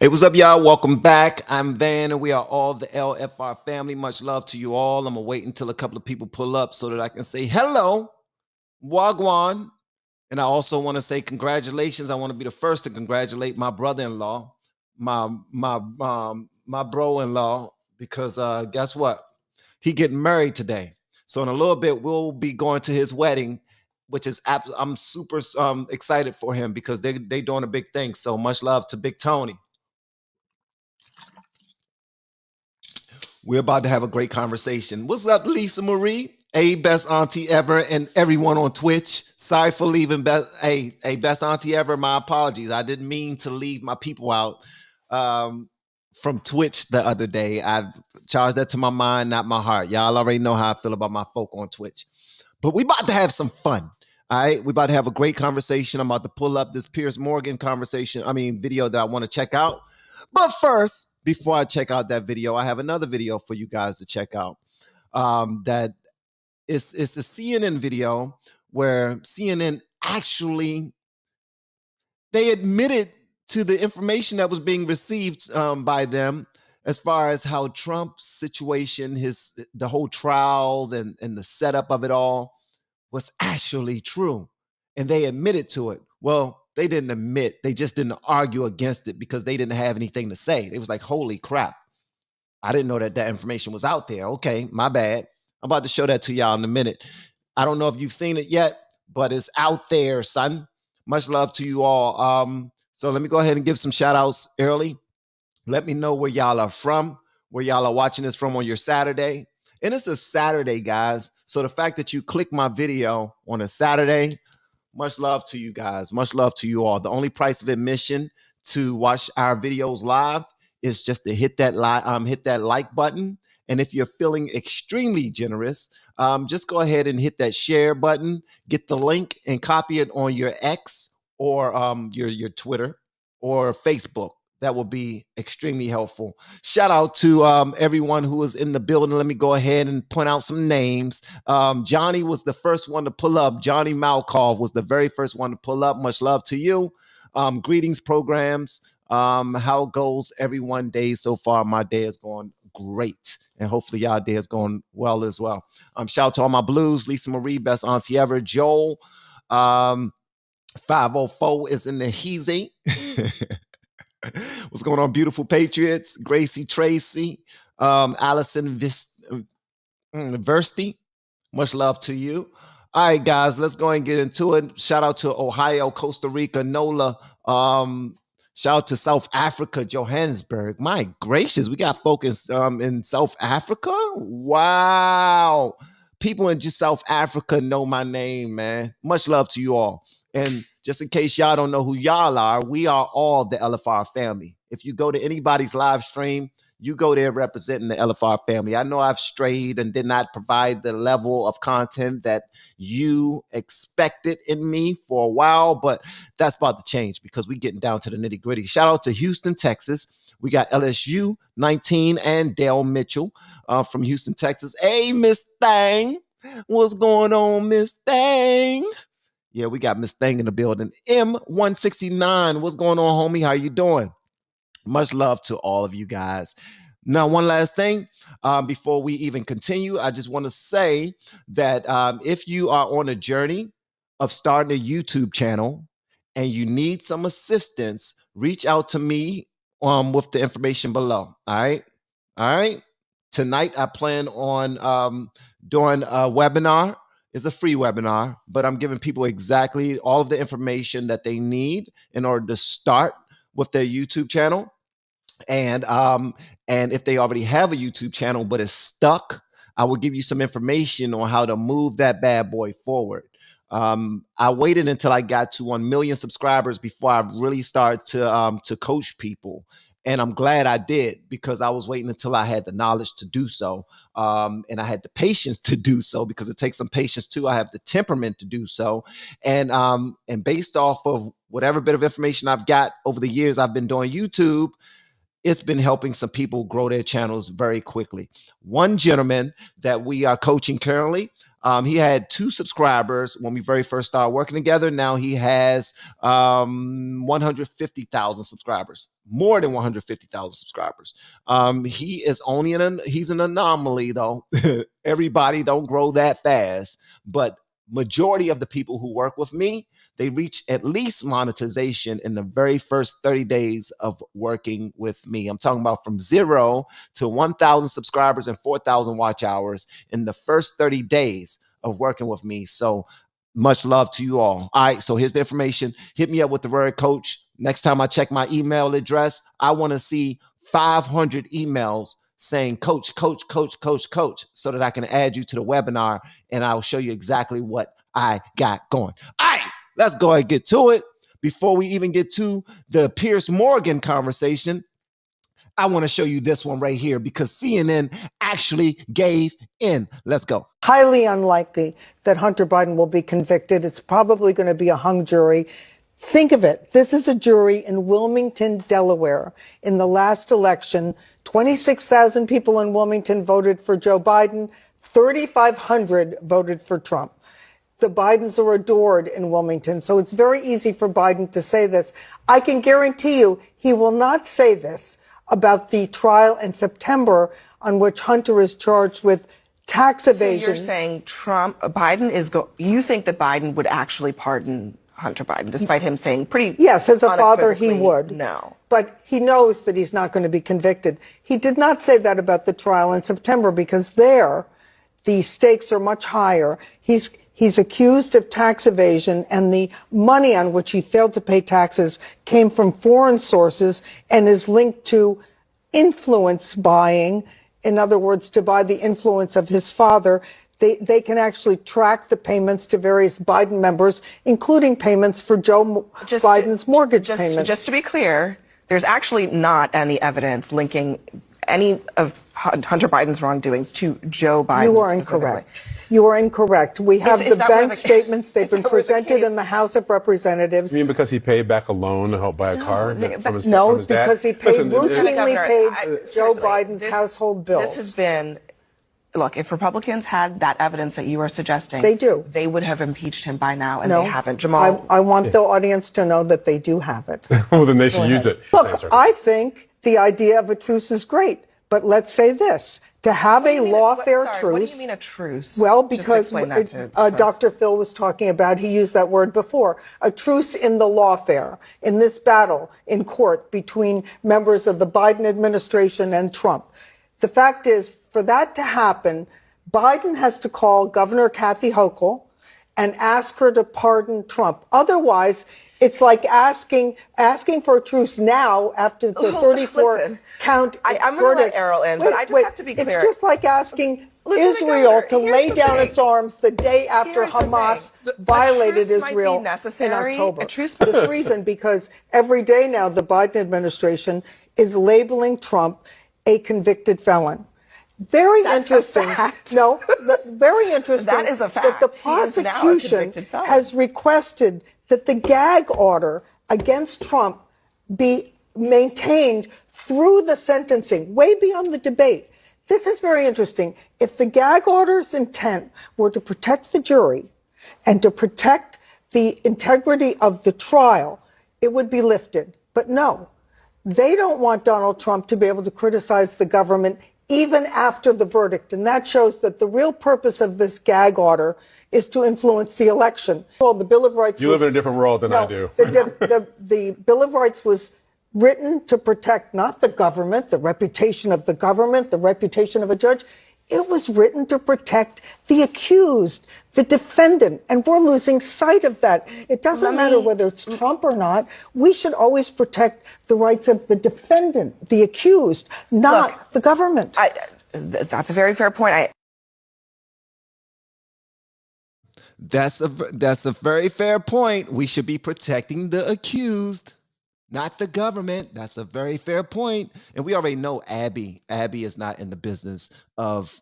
Hey, what's up, y'all? Welcome back. I'm Van, and we are all the LFR family. Much love to you all. I'm gonna wait until a couple of people pull up so that I can say hello, Wagwan. And I also want to say congratulations. I want to be the first to congratulate my brother-in-law, my bro-in-law, because guess what? He getting married today. So in a little bit, we'll be going to his wedding, which is I'm super excited for him because they doing a big thing. So much love to Big Tony. We're about to have a great conversation. What's up, Lisa Marie? Hey, best auntie ever, and everyone on Twitch. Sorry for leaving. Hey, best auntie ever. My apologies. I didn't mean to leave my people out from Twitch the other day. I've charged that to my mind, not my heart. Y'all already know how I feel about my folk on Twitch. But we about to have some fun. All right, we about to have a great conversation. I'm about to pull up this Piers Morgan video that I want to check out. But first, before I check out that video, I have another video for you guys to check out. That it's a CNN video where CNN actually they admitted to the information that was being received by them as far as how Trump's situation, the whole trial and the setup of it all was actually true. And they admitted to it. Well, they didn't admit, they just didn't argue against it because they didn't have anything to say. It was like, holy crap. I didn't know that information was out there. Okay, my bad. I'm about to show that to y'all in a minute. I don't know if you've seen it yet, but it's out there, son. Much love to you all. So let me go ahead and give some shout outs early. Let me know where y'all are from, where y'all are watching this from on your Saturday. And it's a Saturday, guys. So the fact that you click my video on a Saturday, much love to you guys. Much love to you all. The only price of admission to watch our videos live is just to hit that like button. And if you're feeling extremely generous, just go ahead and hit that share button, get the link and copy it on your X or your Twitter or Facebook. That will be extremely helpful. Shout out to everyone who was in the building. Let me go ahead and point out some names. Johnny was the first one to pull up. Johnny Malkov was the very first one to pull up. Much love to you. Greetings, programs. How goes everyone day so far? My day is going great. And hopefully y'all day is going well as well. Shout out to all my blues. Lisa Marie, best auntie ever. Joel. 504 is in the heezy. What's going on, beautiful patriots? Gracie Tracy, Allison Versty. Much love to you. All right, guys, let's go and get into it. Shout out to Ohio, Costa Rica, NOLA. Shout out to South Africa, Johannesburg. My gracious, we got folks in South Africa. Wow. People in just South Africa know my name, man. Much love to you all. And just in case y'all don't know who y'all are, we are all the LFR family. If you go to anybody's live stream, you go there representing the LFR family. I know I've strayed and did not provide the level of content that you expected in me for a while, but that's about to change because we're getting down to the nitty gritty. Shout out to Houston, Texas. We got LSU 19 and Dale Mitchell from Houston, Texas. Hey, Miss Thang. What's going on, Miss Thang? Yeah, we got Miss Thang in the building. M169. What's going on, homie? How you doing? Much love to all of you guys. Now, one last thing before we even continue, I just want to say that if you are on a journey of starting a YouTube channel and you need some assistance, reach out to me with the information below. All right. Tonight, I plan on doing a webinar. It's a free webinar, but I'm giving people exactly all of the information that they need in order to start with their YouTube channel. And if they already have a YouTube channel but it's stuck, I will give you some information on how to move that bad boy forward. I waited until I got to 1 million subscribers before I really started to coach people. And I'm glad I did because I was waiting until I had the knowledge to do so. And I had the patience to do so because it takes some patience too. I have the temperament to do so. And based off of whatever bit of information I've got over the years I've been doing YouTube, it's been helping some people grow their channels very quickly. One gentleman that we are coaching currently, he had 2 subscribers when we very first started working together. Now he has 150,000 subscribers, more than 150,000 subscribers. He is only he's an anomaly though. Everybody don't grow that fast, but majority of the people who work with me, they reach at least monetization in the very first 30 days of working with me. I'm talking about from 0 to 1,000 subscribers and 4,000 watch hours in the first 30 days of working with me. So much love to you all. All right, so here's the information. Hit me up with the word coach. Next time I check my email address, I want to see 500 emails saying coach, coach, coach, coach, coach, so that I can add you to the webinar and I'll show you exactly what I got going. All right, let's go ahead and get to it. Before we even get to the Piers Morgan conversation, I want to show you this one right here because CNN actually gave in. Let's go. Highly unlikely that Hunter Biden will be convicted. It's probably going to be a hung jury. Think of it. This is a jury in Wilmington, Delaware. In the last election, 26,000 people in Wilmington voted for Joe Biden. 3,500 voted for Trump. The Bidens are adored in Wilmington, so it's very easy for Biden to say this. I can guarantee you he will not say this about the trial in September on which Hunter is charged with tax evasion. So you're saying you think that Biden would actually pardon Hunter Biden, despite him saying pretty Yes, as a father, he would. No. But he knows that he's not going to be convicted. He did not say that about the trial in September because there, the stakes are much higher. He's accused of tax evasion, and the money on which he failed to pay taxes came from foreign sources and is linked to influence buying. In other words, to buy the influence of his father. They can actually track the payments to various Biden members, including payments for Joe Biden's mortgage payments. Just to be clear, there's actually not any evidence linking any of Hunter Biden's wrongdoings to Joe Biden. You are incorrect. You are incorrect. We have the bank statements. They've been presented in the House of Representatives. You mean because he paid back a loan to help buy a car from his dad? No, because he routinely paid Joe Biden's household bills. This has been, look, if Republicans had that evidence that you are suggesting, they do. They would have impeached him by now, and no, they haven't. Jamal, I want the audience to know that they do have it. Well, then they should use it. Look, I think the idea of a truce is great. But let's say this, to have a lawfare truce. What do you mean a truce? Well, because Dr. Phil was talking about, he used that word before, a truce in the lawfare, in this battle in court between members of the Biden administration and Trump. The fact is, for that to happen, Biden has to call Governor Kathy Hochul and ask her to pardon Trump. Otherwise, it's like asking for a truce now after the 34-count verdict. I'm going to let Errol in, but I just have to be clear. It's just like asking Israel to lay down its arms the day after Hamas violated Israel in October. This reason, because every day now the Biden administration is labeling Trump a convicted felon. Very interesting. No, very interesting. That is a fact. That the prosecution has requested that the gag order against Trump be maintained through the sentencing, way beyond the debate. This is very interesting. If the gag order's intent were to protect the jury and to protect the integrity of the trial, it would be lifted. But no, they don't want Donald Trump to be able to criticize the government even after the verdict. And that shows that the real purpose of this gag order is to influence the election. Well, the Bill of Rights. You live in a different world than I do. The Bill of Rights was written to protect not the government, the reputation of the government, the reputation of a judge. It was written to protect the accused, the defendant, and we're losing sight of that. It doesn't matter whether it's Trump or not. We should always protect the rights of the defendant, the accused, not the government. That's a very fair point. That's a very fair point. We should be protecting the accused, not the government. That's a very fair point. And we already know Abby is not in the business of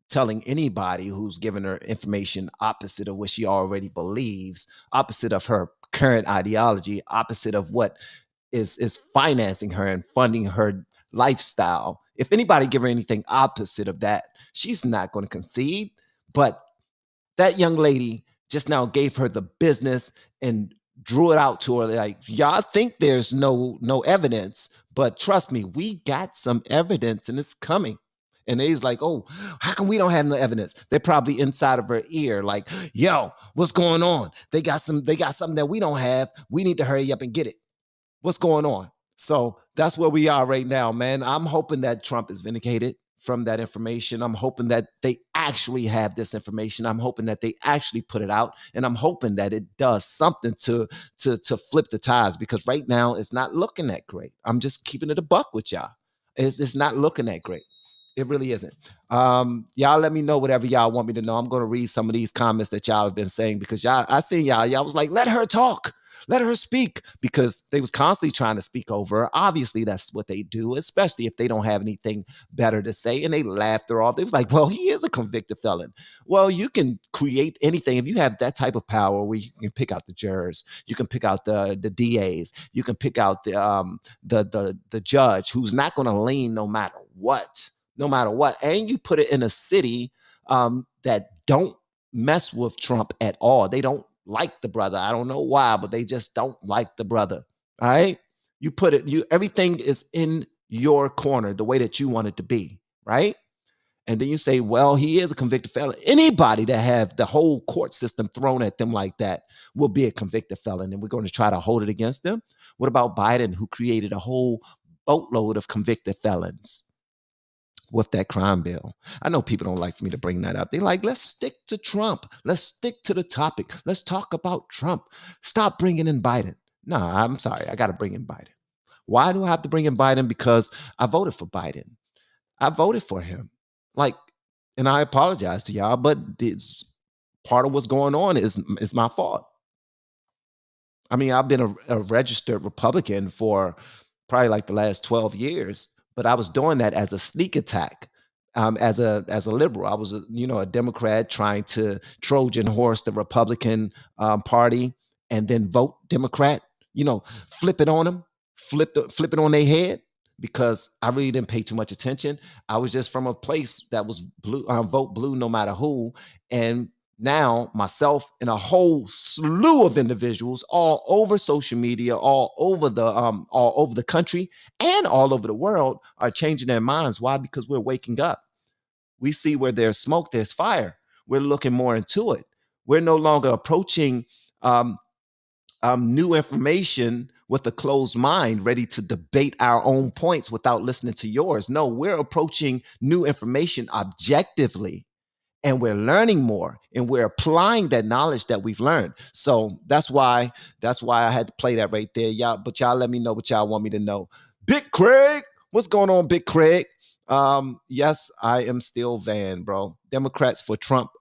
telling anybody who's giving her information opposite of what she already believes, opposite of her current ideology, opposite of what is financing her and funding her lifestyle. If anybody give her anything opposite of that, she's not going to concede. But that young lady just now gave her the business and drew it out to her like, y'all think there's no evidence, but trust me, we got some evidence and it's coming. And he's like, oh, how come we don't have no evidence? They're probably inside of her ear, like, yo, what's going on? They got something that we don't have. We need to hurry up and get it. What's going on? So that's where we are right now, man. I'm hoping that Trump is vindicated from that information. I'm hoping that they actually have this information. I'm hoping that they actually put it out, and I'm hoping that it does something to flip the ties, because right now it's not looking that great. I'm just keeping it a buck with y'all. It's not looking that great. It really isn't. Y'all let me know whatever y'all want me to know. I'm going to read some of these comments that y'all have been saying, because I seen y'all was like, let her talk. Let her speak, because they was constantly trying to speak over her. Obviously, that's what they do, especially if they don't have anything better to say. And they laughed her off. They was like, well, he is a convicted felon. Well, you can create anything. If you have that type of power where you can pick out the jurors, you can pick out the DAs, you can pick out the judge who's not going to lean no matter what. And you put it in a city that don't mess with Trump at all. They don't like the brother. I don't know why, but they just don't like the brother. All right. You put it, everything is in your corner the way that you want it to be. Right. And then you say, well, he is a convicted felon. Anybody that have the whole court system thrown at them like that will be a convicted felon. And we're going to try to hold it against them. What about Biden, who created a whole boatload of convicted felons with that crime bill? I know people don't like for me to bring that up. They like, let's stick to Trump. Let's stick to the topic. Let's talk about Trump. Stop bringing in Biden. No, I'm sorry. I got to bring in Biden. Why do I have to bring in Biden? Because I voted for Biden. I voted for him. Like, and I apologize to y'all, but this, part of what's going on is my fault. I mean, I've been a registered Republican for probably like the last 12 years. But I was doing that as a sneak attack, as a liberal. I was a Democrat trying to Trojan horse the Republican Party and then vote Democrat. Flip it on them, flip it on their head, because I really didn't pay too much attention. I was just from a place that was blue, vote blue no matter who, and now myself and a whole slew of individuals all over social media, all over the country and all over the world are changing their minds. Why? Because we're waking up. We see where there's smoke, there's fire. We're looking more into it. We're no longer approaching new information with a closed mind, ready to debate our own points without listening to yours. No, we're approaching new information objectively. And we're learning more, and we're applying that knowledge that we've learned. So that's why I had to play that right there. But y'all let me know what y'all want me to know. Big Craig, what's going on, Big Craig? Yes, I am still Van, bro. Democrats for Trump.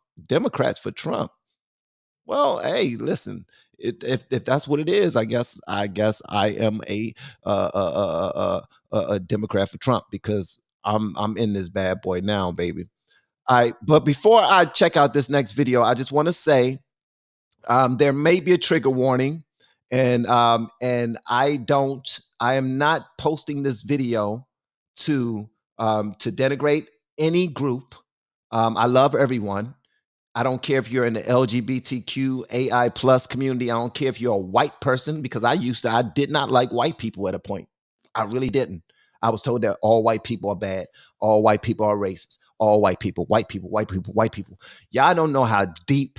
Well, hey, listen. If that's what it is, I guess I am a Democrat for Trump, because I'm in this bad boy now, baby. All right, but before I check out this next video, I just want to say there may be a trigger warning, and I am not posting this video to denigrate any group. I love everyone. I don't care if you're in the LGBTQ AI plus community. I don't care if you're a white person, because I did not like white people at a point. I really didn't. I was told that all white people are bad. All white people are racist. All white people. Y'all don't know how deep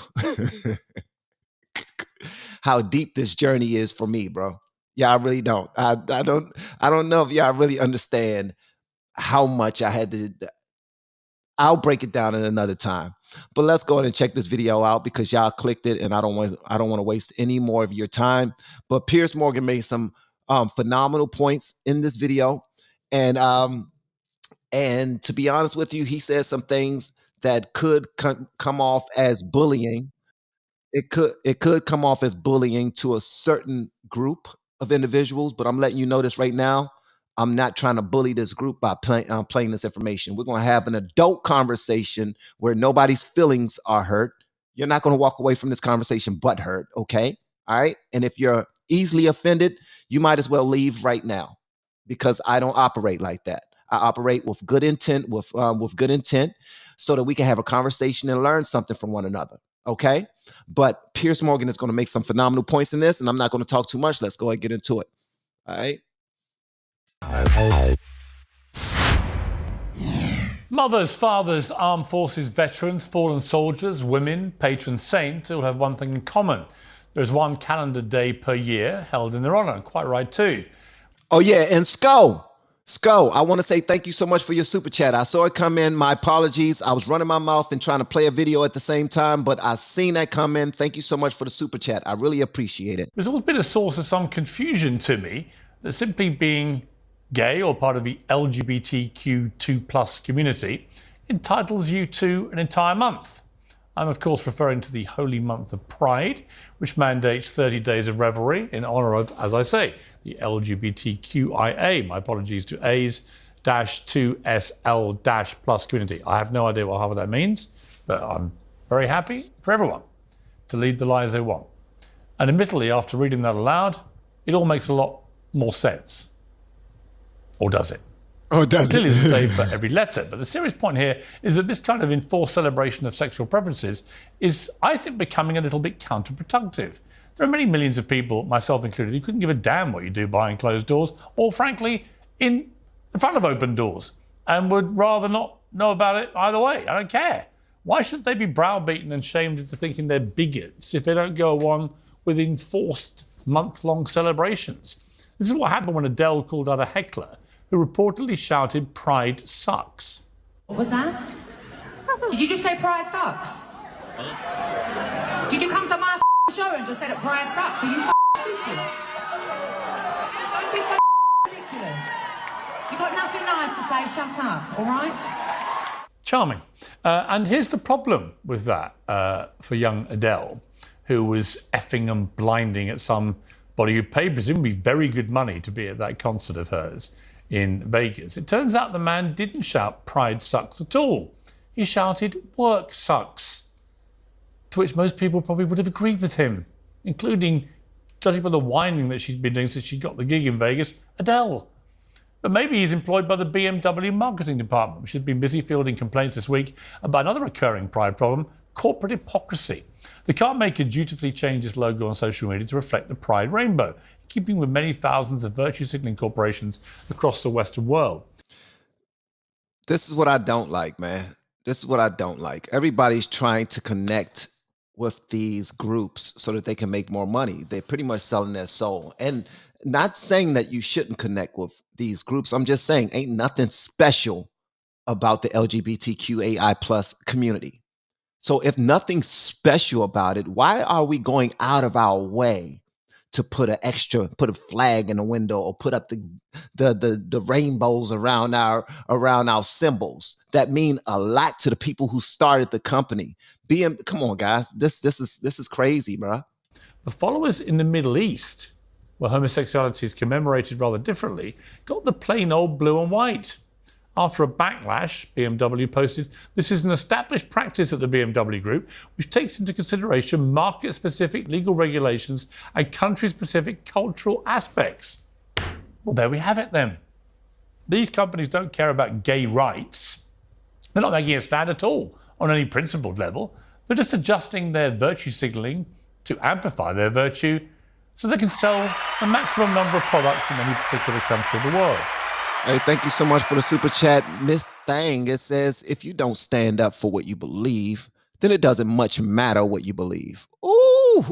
this journey is for me, bro. Yeah, I really don't. I don't know if y'all really understand how much I had to. I'll break it down in another time. But let's go ahead and check this video out, because y'all clicked it, and I don't want to waste any more of your time. But Piers Morgan made some phenomenal points in this video, and to be honest with you, he said some things that could come off as bullying. It could come off as bullying to a certain group of individuals, but I'm letting you know this right now. I'm not trying to bully this group by playing this information. We're going to have an adult conversation where nobody's feelings are hurt. You're not going to walk away from this conversation but hurt, okay? All right? And if you're easily offended, you might as well leave right now, because I don't operate like that. I operate with good intent, with good intent, so that we can have a conversation and learn something from one another. Okay? But Piers Morgan is going to make some phenomenal points in this, and I'm not going to talk too much. Let's go ahead and get into it. All right? Mothers, fathers, armed forces veterans, fallen soldiers, women, patron saints all have one thing in common. There's one calendar day per year held in their honor. Quite right, too. Oh, yeah. And Sko, I want to say thank you so much for your super chat. I saw it come in. My apologies. I was running my mouth and trying to play a video at the same time, but I seen that come in. Thank you so much for the super chat. I really appreciate it. There's always been a source of some confusion to me that simply being gay or part of the LGBTQ2+ community entitles you to an entire month. I'm, of course, referring to the holy month of Pride, which mandates 30 days of revelry in honor of, as I say, the LGBTQIA. My apologies to A's-2SL-plus community. I have no idea what half of that means, but I'm very happy for everyone to lead the lives they want. And admittedly, after reading that aloud, it all makes a lot more sense. Or does it? Oh, does it? Clearly, there's a day for every letter. But the serious point here is that this kind of enforced celebration of sexual preferences is, I think, becoming a little bit counterproductive. There are many millions of people, myself included, who couldn't give a damn what you do behind closed doors or, frankly, in front of open doors, and would rather not know about it either way. I don't care. Why should they be browbeaten and shamed into thinking they're bigots if they don't go on with enforced month-long celebrations? This is what happened when Adele called out a heckler who reportedly shouted, "Pride sucks." What was that? Did you just say pride sucks? Did you come to my show and just say that pride sucks? Are you stupid? Don't be so ridiculous. You got nothing nice to say, shut up, all right? Charming. And here's the problem with that for young Adele, who was effing and blinding at somebody who paid presumably very good money to be at that concert of hers in Vegas. It turns out the man didn't shout "Pride sucks" at all. He shouted "Work sucks," to which most people probably would have agreed with him, including, judging by the whining that she's been doing since she got the gig in Vegas, Adele. But maybe he's employed by the BMW marketing department, which has been busy fielding complaints this week about another recurring Pride problem, corporate hypocrisy. The car maker dutifully changed its logo on social media to reflect the Pride rainbow, keeping with many thousands of virtue signaling corporations across the Western world. This is what I don't like, man. This is what I don't like. Everybody's trying to connect with these groups so that they can make more money. They're pretty much selling their soul. And not saying that you shouldn't connect with these groups. I'm just saying ain't nothing special about the LGBTQAI+ community. So if nothing's special about it, why are we going out of our way to put a flag in the window or put up the rainbows around our symbols that mean a lot to the people who started the company? Come on, guys, this is crazy, bro. The followers in the Middle East, where homosexuality is commemorated rather differently, got the plain old blue and white. After a backlash, BMW posted, "This is an established practice at the BMW Group, which takes into consideration market-specific legal regulations and country-specific cultural aspects." Well, there we have it then. These companies don't care about gay rights. They're not making a stand at all on any principled level. They're just adjusting their virtue signaling to amplify their virtue so they can sell the maximum number of products in any particular country of the world. Hey, thank you so much for the super chat. Miss Thang, it says, if you don't stand up for what you believe, then it doesn't much matter what you believe. Ooh.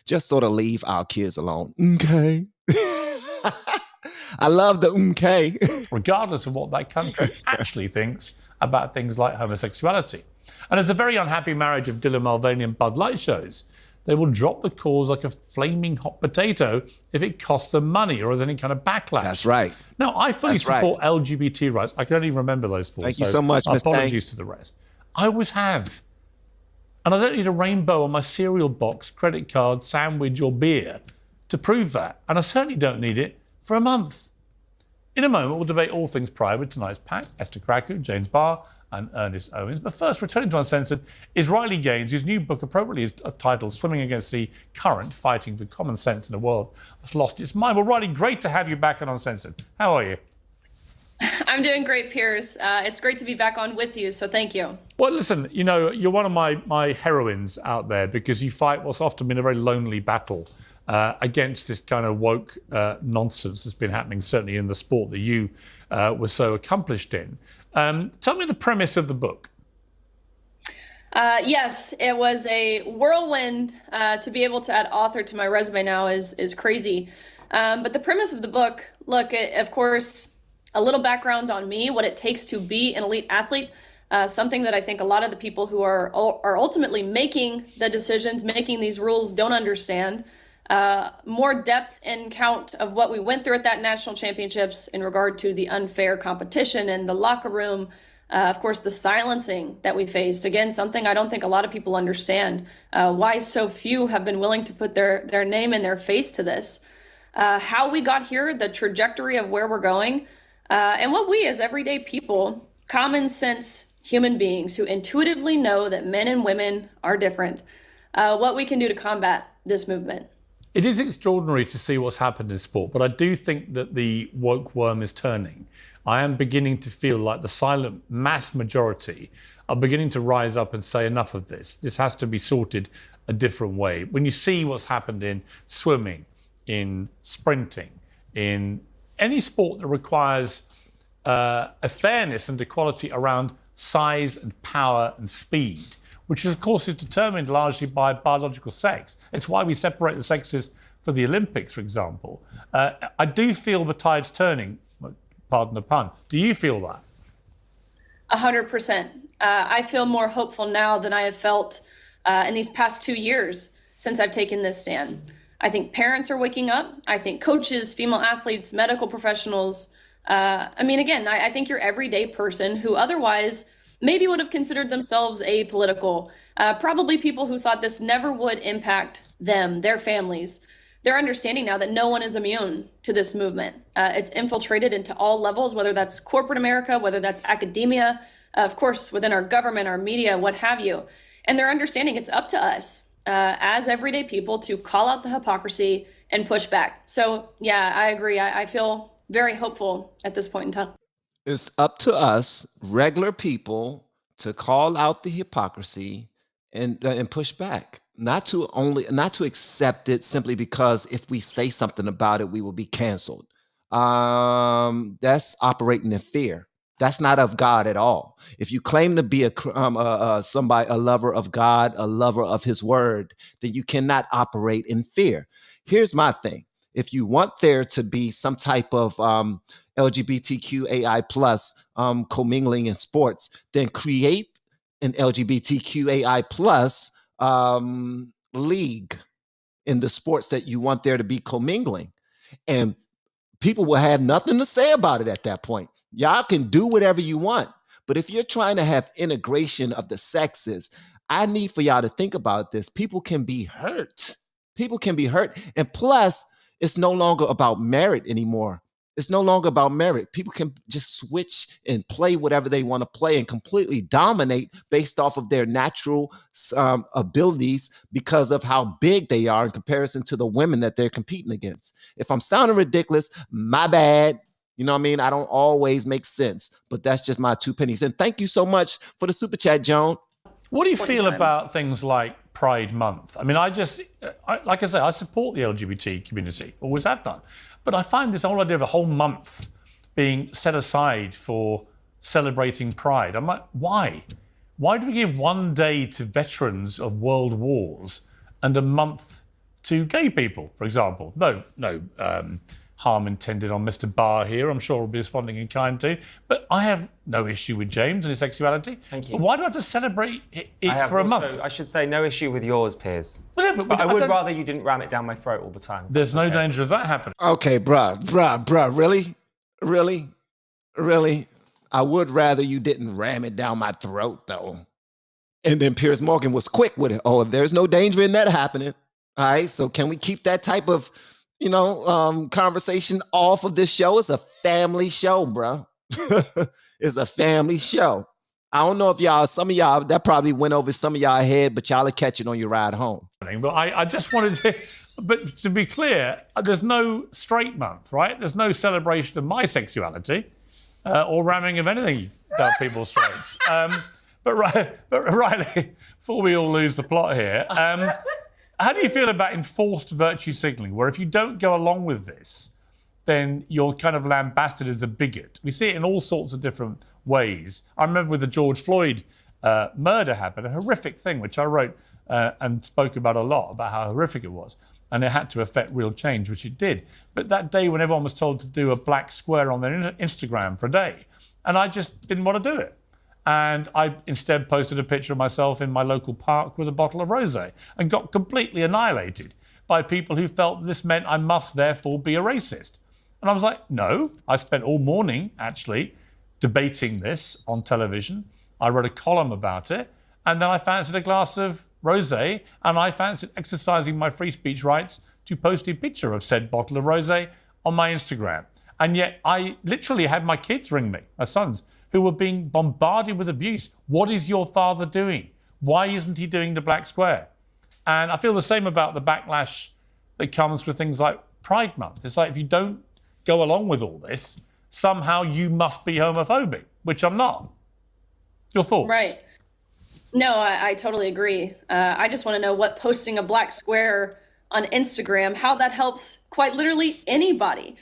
Just sort of leave our kids alone. Okay. I love the okay. Regardless of what that country actually thinks about things like homosexuality. And as a very unhappy marriage of Dylan Mulvaney and Bud Light shows, they will drop the cause like a flaming hot potato if it costs them money or there's any kind of backlash. That's right. Now, I fully support LGBT rights. I can only remember those four. Thank you so much, Ms. Apologies to the rest. I always have. And I don't need a rainbow on my cereal box, credit card, sandwich or beer to prove that. And I certainly don't need it for a month. In a moment, we'll debate all things Pride with tonight's pack, Esther Kraku, James Barr, and Ernest Owens. But first, returning to Uncensored is Riley Gaines, whose new book appropriately is titled Swimming Against the Current, Fighting for Common Sense in a World That's Lost Its Mind. Well, Riley, great to have you back on Uncensored. How are you? I'm doing great, Piers. It's great to be back on with you, so thank you. Well, listen, you know, you're one of my heroines out there because you fight what's often been a very lonely battle against this kind of woke nonsense that's been happening, certainly in the sport that you were so accomplished in. Tell me the premise of the book. Yes, it was a whirlwind. To be able to add author to my resume now is crazy. But the premise of the book, look, of course, a little background on me, what it takes to be an elite athlete, something that I think a lot of the people who are ultimately making the decisions, making these rules don't understand. More depth and count of what we went through at that national championships in regard to the unfair competition and the locker room. Of course, the silencing that we faced. Again, something I don't think a lot of people understand. Why so few have been willing to put their name and their face to this. How we got here, the trajectory of where we're going, and what we as everyday people, common sense human beings who intuitively know that men and women are different, what we can do to combat this movement. It is extraordinary to see what's happened in sport, but I do think that the woke worm is turning. I am beginning to feel like the silent mass majority are beginning to rise up and say enough of this. This has to be sorted a different way. When you see what's happened in swimming, in sprinting, in any sport that requires a fairness and equality around size and power and speed, which of course is determined largely by biological sex. It's why we separate the sexes for the Olympics, for example. I do feel the tide's turning, pardon the pun. Do you feel that? 100%. I feel more hopeful now than I have felt in these past 2 years since I've taken this stand. I think parents are waking up. I think coaches, female athletes, medical professionals. I think your everyday person who otherwise maybe would have considered themselves apolitical, probably people who thought this never would impact them, their families. They're understanding now that no one is immune to this movement. It's infiltrated into all levels, whether that's corporate America, whether that's academia, of course, within our government, our media, what have you. And they're understanding it's up to us as everyday people to call out the hypocrisy and push back. So, yeah, I agree. I feel very hopeful at this point in time. It's up to us, regular people, to call out the hypocrisy and push back. Not to accept it simply because if we say something about it, we will be canceled. That's operating in fear. That's not of God at all. If you claim to be a lover of God, a lover of His Word, then you cannot operate in fear. Here's my thing: if you want there to be some type of LGBTQAI plus commingling in sports, then create an LGBTQAI plus league in the sports that you want there to be commingling, and people will have nothing to say about it at that point. Y'all can do whatever you want, but if you're trying to have integration of the sexes, I need for y'all to think about this. People can be hurt. People can be hurt, and plus, it's no longer about merit anymore. It's no longer about merit. People can just switch and play whatever they want to play and completely dominate based off of their natural abilities because of how big they are in comparison to the women that they're competing against. If I'm sounding ridiculous, my bad. You know what I mean? I don't always make sense, but that's just my 2 pennies. And thank you so much for the super chat, Joan. What do you feel about things like Pride Month? I mean, like I say, I support the LGBT community, always have done. But I find this whole idea of a whole month being set aside for celebrating Pride. I'm like, why? Why do we give 1 day to veterans of world wars and a month to gay people, for example? No harm intended on Mr. Barr here. I'm sure he'll be responding in kind to. But I have no issue with James and his sexuality. Thank you. But why do I have to celebrate it for a month? I should say no issue with yours, Piers. But I would rather you didn't ram it down my throat all the time. There's no danger of that happening. Okay, bruh, really? I would rather you didn't ram it down my throat, though. And then Piers Morgan was quick with it. Oh, there's no danger in that happening. All right, so can we keep that type of conversation off of this show? It's a family show, bro. It's a family show. I don't know if y'all, some of y'all, that probably went over some of y'all head, but y'all will catch it on your ride home. But I just wanted to, but to be clear, there's no straight month, right? There's no celebration of my sexuality or ramming of anything about people's throats. But Riley, before we all lose the plot here, how do you feel about enforced virtue signalling, where if you don't go along with this, then you're kind of lambasted as a bigot? We see it in all sorts of different ways. I remember with the George Floyd murder happened, a horrific thing, which I wrote and spoke about a lot, about how horrific it was. And it had to affect real change, which it did. But that day when everyone was told to do a black square on their Instagram for a day, and I just didn't want to do it. And I instead posted a picture of myself in my local park with a bottle of rosé and got completely annihilated by people who felt this meant I must therefore be a racist. And I was like, no, I spent all morning actually debating this on television. I wrote a column about it, and then I fancied a glass of rosé, and I fancied exercising my free speech rights to post a picture of said bottle of rosé on my Instagram. And yet I literally had my kids ring me, my sons, who were being bombarded with abuse. What is your father doing? Why isn't he doing the black square? And I feel the same about the backlash that comes with things like Pride Month. It's like, if you don't go along with all this, somehow you must be homophobic, which I'm not. Your thoughts? Right. No, I totally agree. I just want to know what posting a black square on Instagram, how that helps quite literally anybody.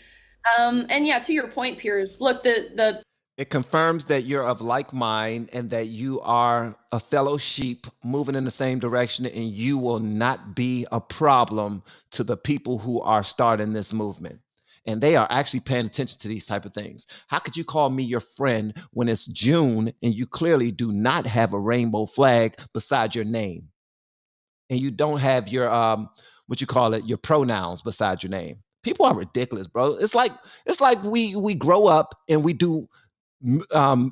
And yeah, to your point, Piers, look, It confirms that you're of like mind and that you are a fellow sheep moving in the same direction, and you will not be a problem to the people who are starting this movement. And they are actually paying attention to these type of things. How could you call me your friend when it's June and you clearly do not have a rainbow flag beside your name? And you don't have your, your pronouns beside your name. People are ridiculous, bro. It's like we grow up and we do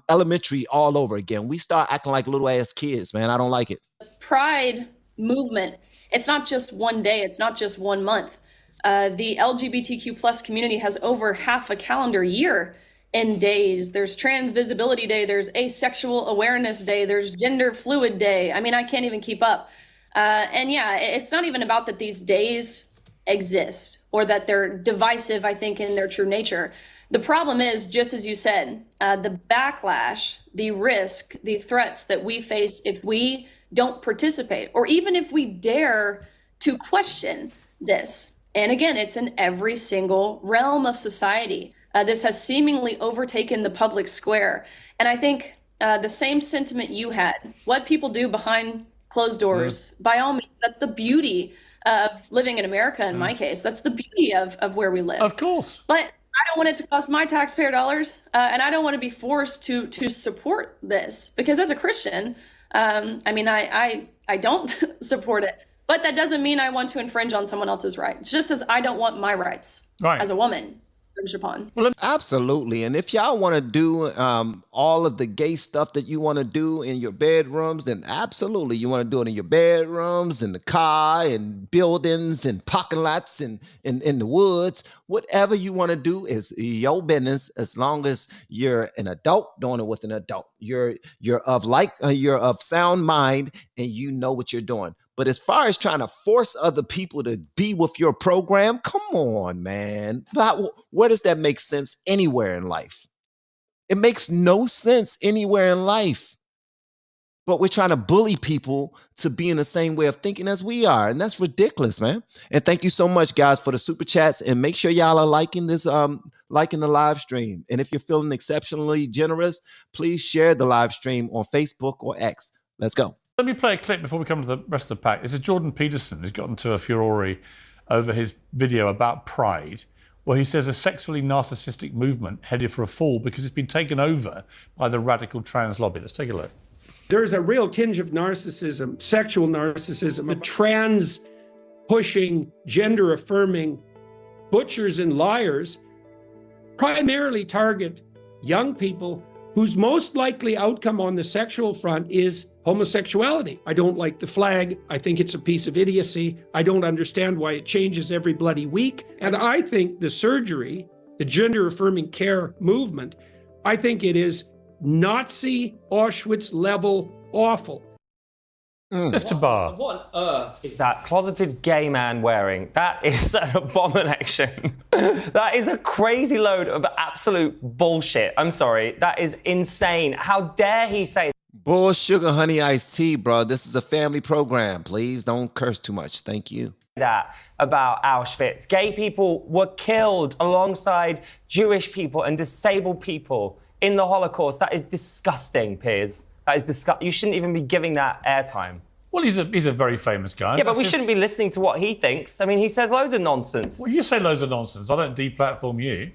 elementary all over again. We start acting like little ass kids, man. I don't like it. Pride movement, it's not just one day, it's not just 1 month. The LGBTQ plus community has over half a calendar year in days. There's Trans Visibility Day, there's Asexual Awareness Day, there's Gender Fluid Day. I mean, I can't even keep up. And yeah, it's not even about that these days exist or that they're divisive, I think, in their true nature. The problem is, just as you said, the backlash, the risk, the threats that we face if we don't participate, or even if we dare to question this. And again, it's in every single realm of society. This has seemingly overtaken the public square. And I think the same sentiment you had, what people do behind closed doors, by all means, that's the beauty of living in America, in my case. That's the beauty of where we live. Of course. But I don't want it to cost my taxpayer dollars, and I don't want to be forced to support this. Because as a Christian, I mean, I don't support it. But that doesn't mean I want to infringe on someone else's rights, just as I don't want my rights as a woman infringed upon. Absolutely. And if y'all want to do all of the gay stuff that you want to do in your bedrooms, then absolutely. You want to do it in your bedrooms, in the car, in buildings, in parking lots, in the woods. Whatever you want to do is your business, as long as you're an adult doing it with an adult. You're of sound mind and you know what you're doing. But as far as trying to force other people to be with your program, come on, man. Where does that make sense anywhere in life? It makes no sense anywhere in life. But we're trying to bully people to be in the same way of thinking as we are. And that's ridiculous, man. And thank you so much, guys, for the super chats. And make sure y'all are liking this, liking the live stream. And if you're feeling exceptionally generous, please share the live stream on Facebook or X. Let's go. Let me play a clip before we come to the rest of the pack. This is Jordan Peterson who's gotten to a furore over his video about Pride, where he says a sexually narcissistic movement headed for a fall because it's been taken over by the radical trans lobby. Let's take a look. There's a real tinge of narcissism, sexual narcissism, the trans pushing, gender affirming butchers and liars primarily target young people whose most likely outcome on the sexual front is homosexuality. I don't like the flag. I think it's a piece of idiocy. I don't understand why it changes every bloody week. And I think the surgery, the gender affirming care movement, I think it is Nazi Auschwitz level awful. Mr. Barr. What on earth is that closeted gay man wearing? That is an abomination. That is a crazy load of absolute bullshit. I'm sorry. That is insane. How dare he say Bull sugar honey iced tea, bro. This is a family program. Please don't curse too much. Thank you. that about Auschwitz? Gay people were killed alongside Jewish people and disabled people in the Holocaust. That is disgusting, Piers. That is disgusting. You shouldn't even be giving that airtime. Well, he's a very famous guy. Yeah, but we shouldn't be listening to what he thinks. I mean, he says loads of nonsense. Well, you say loads of nonsense. I don't deplatform you.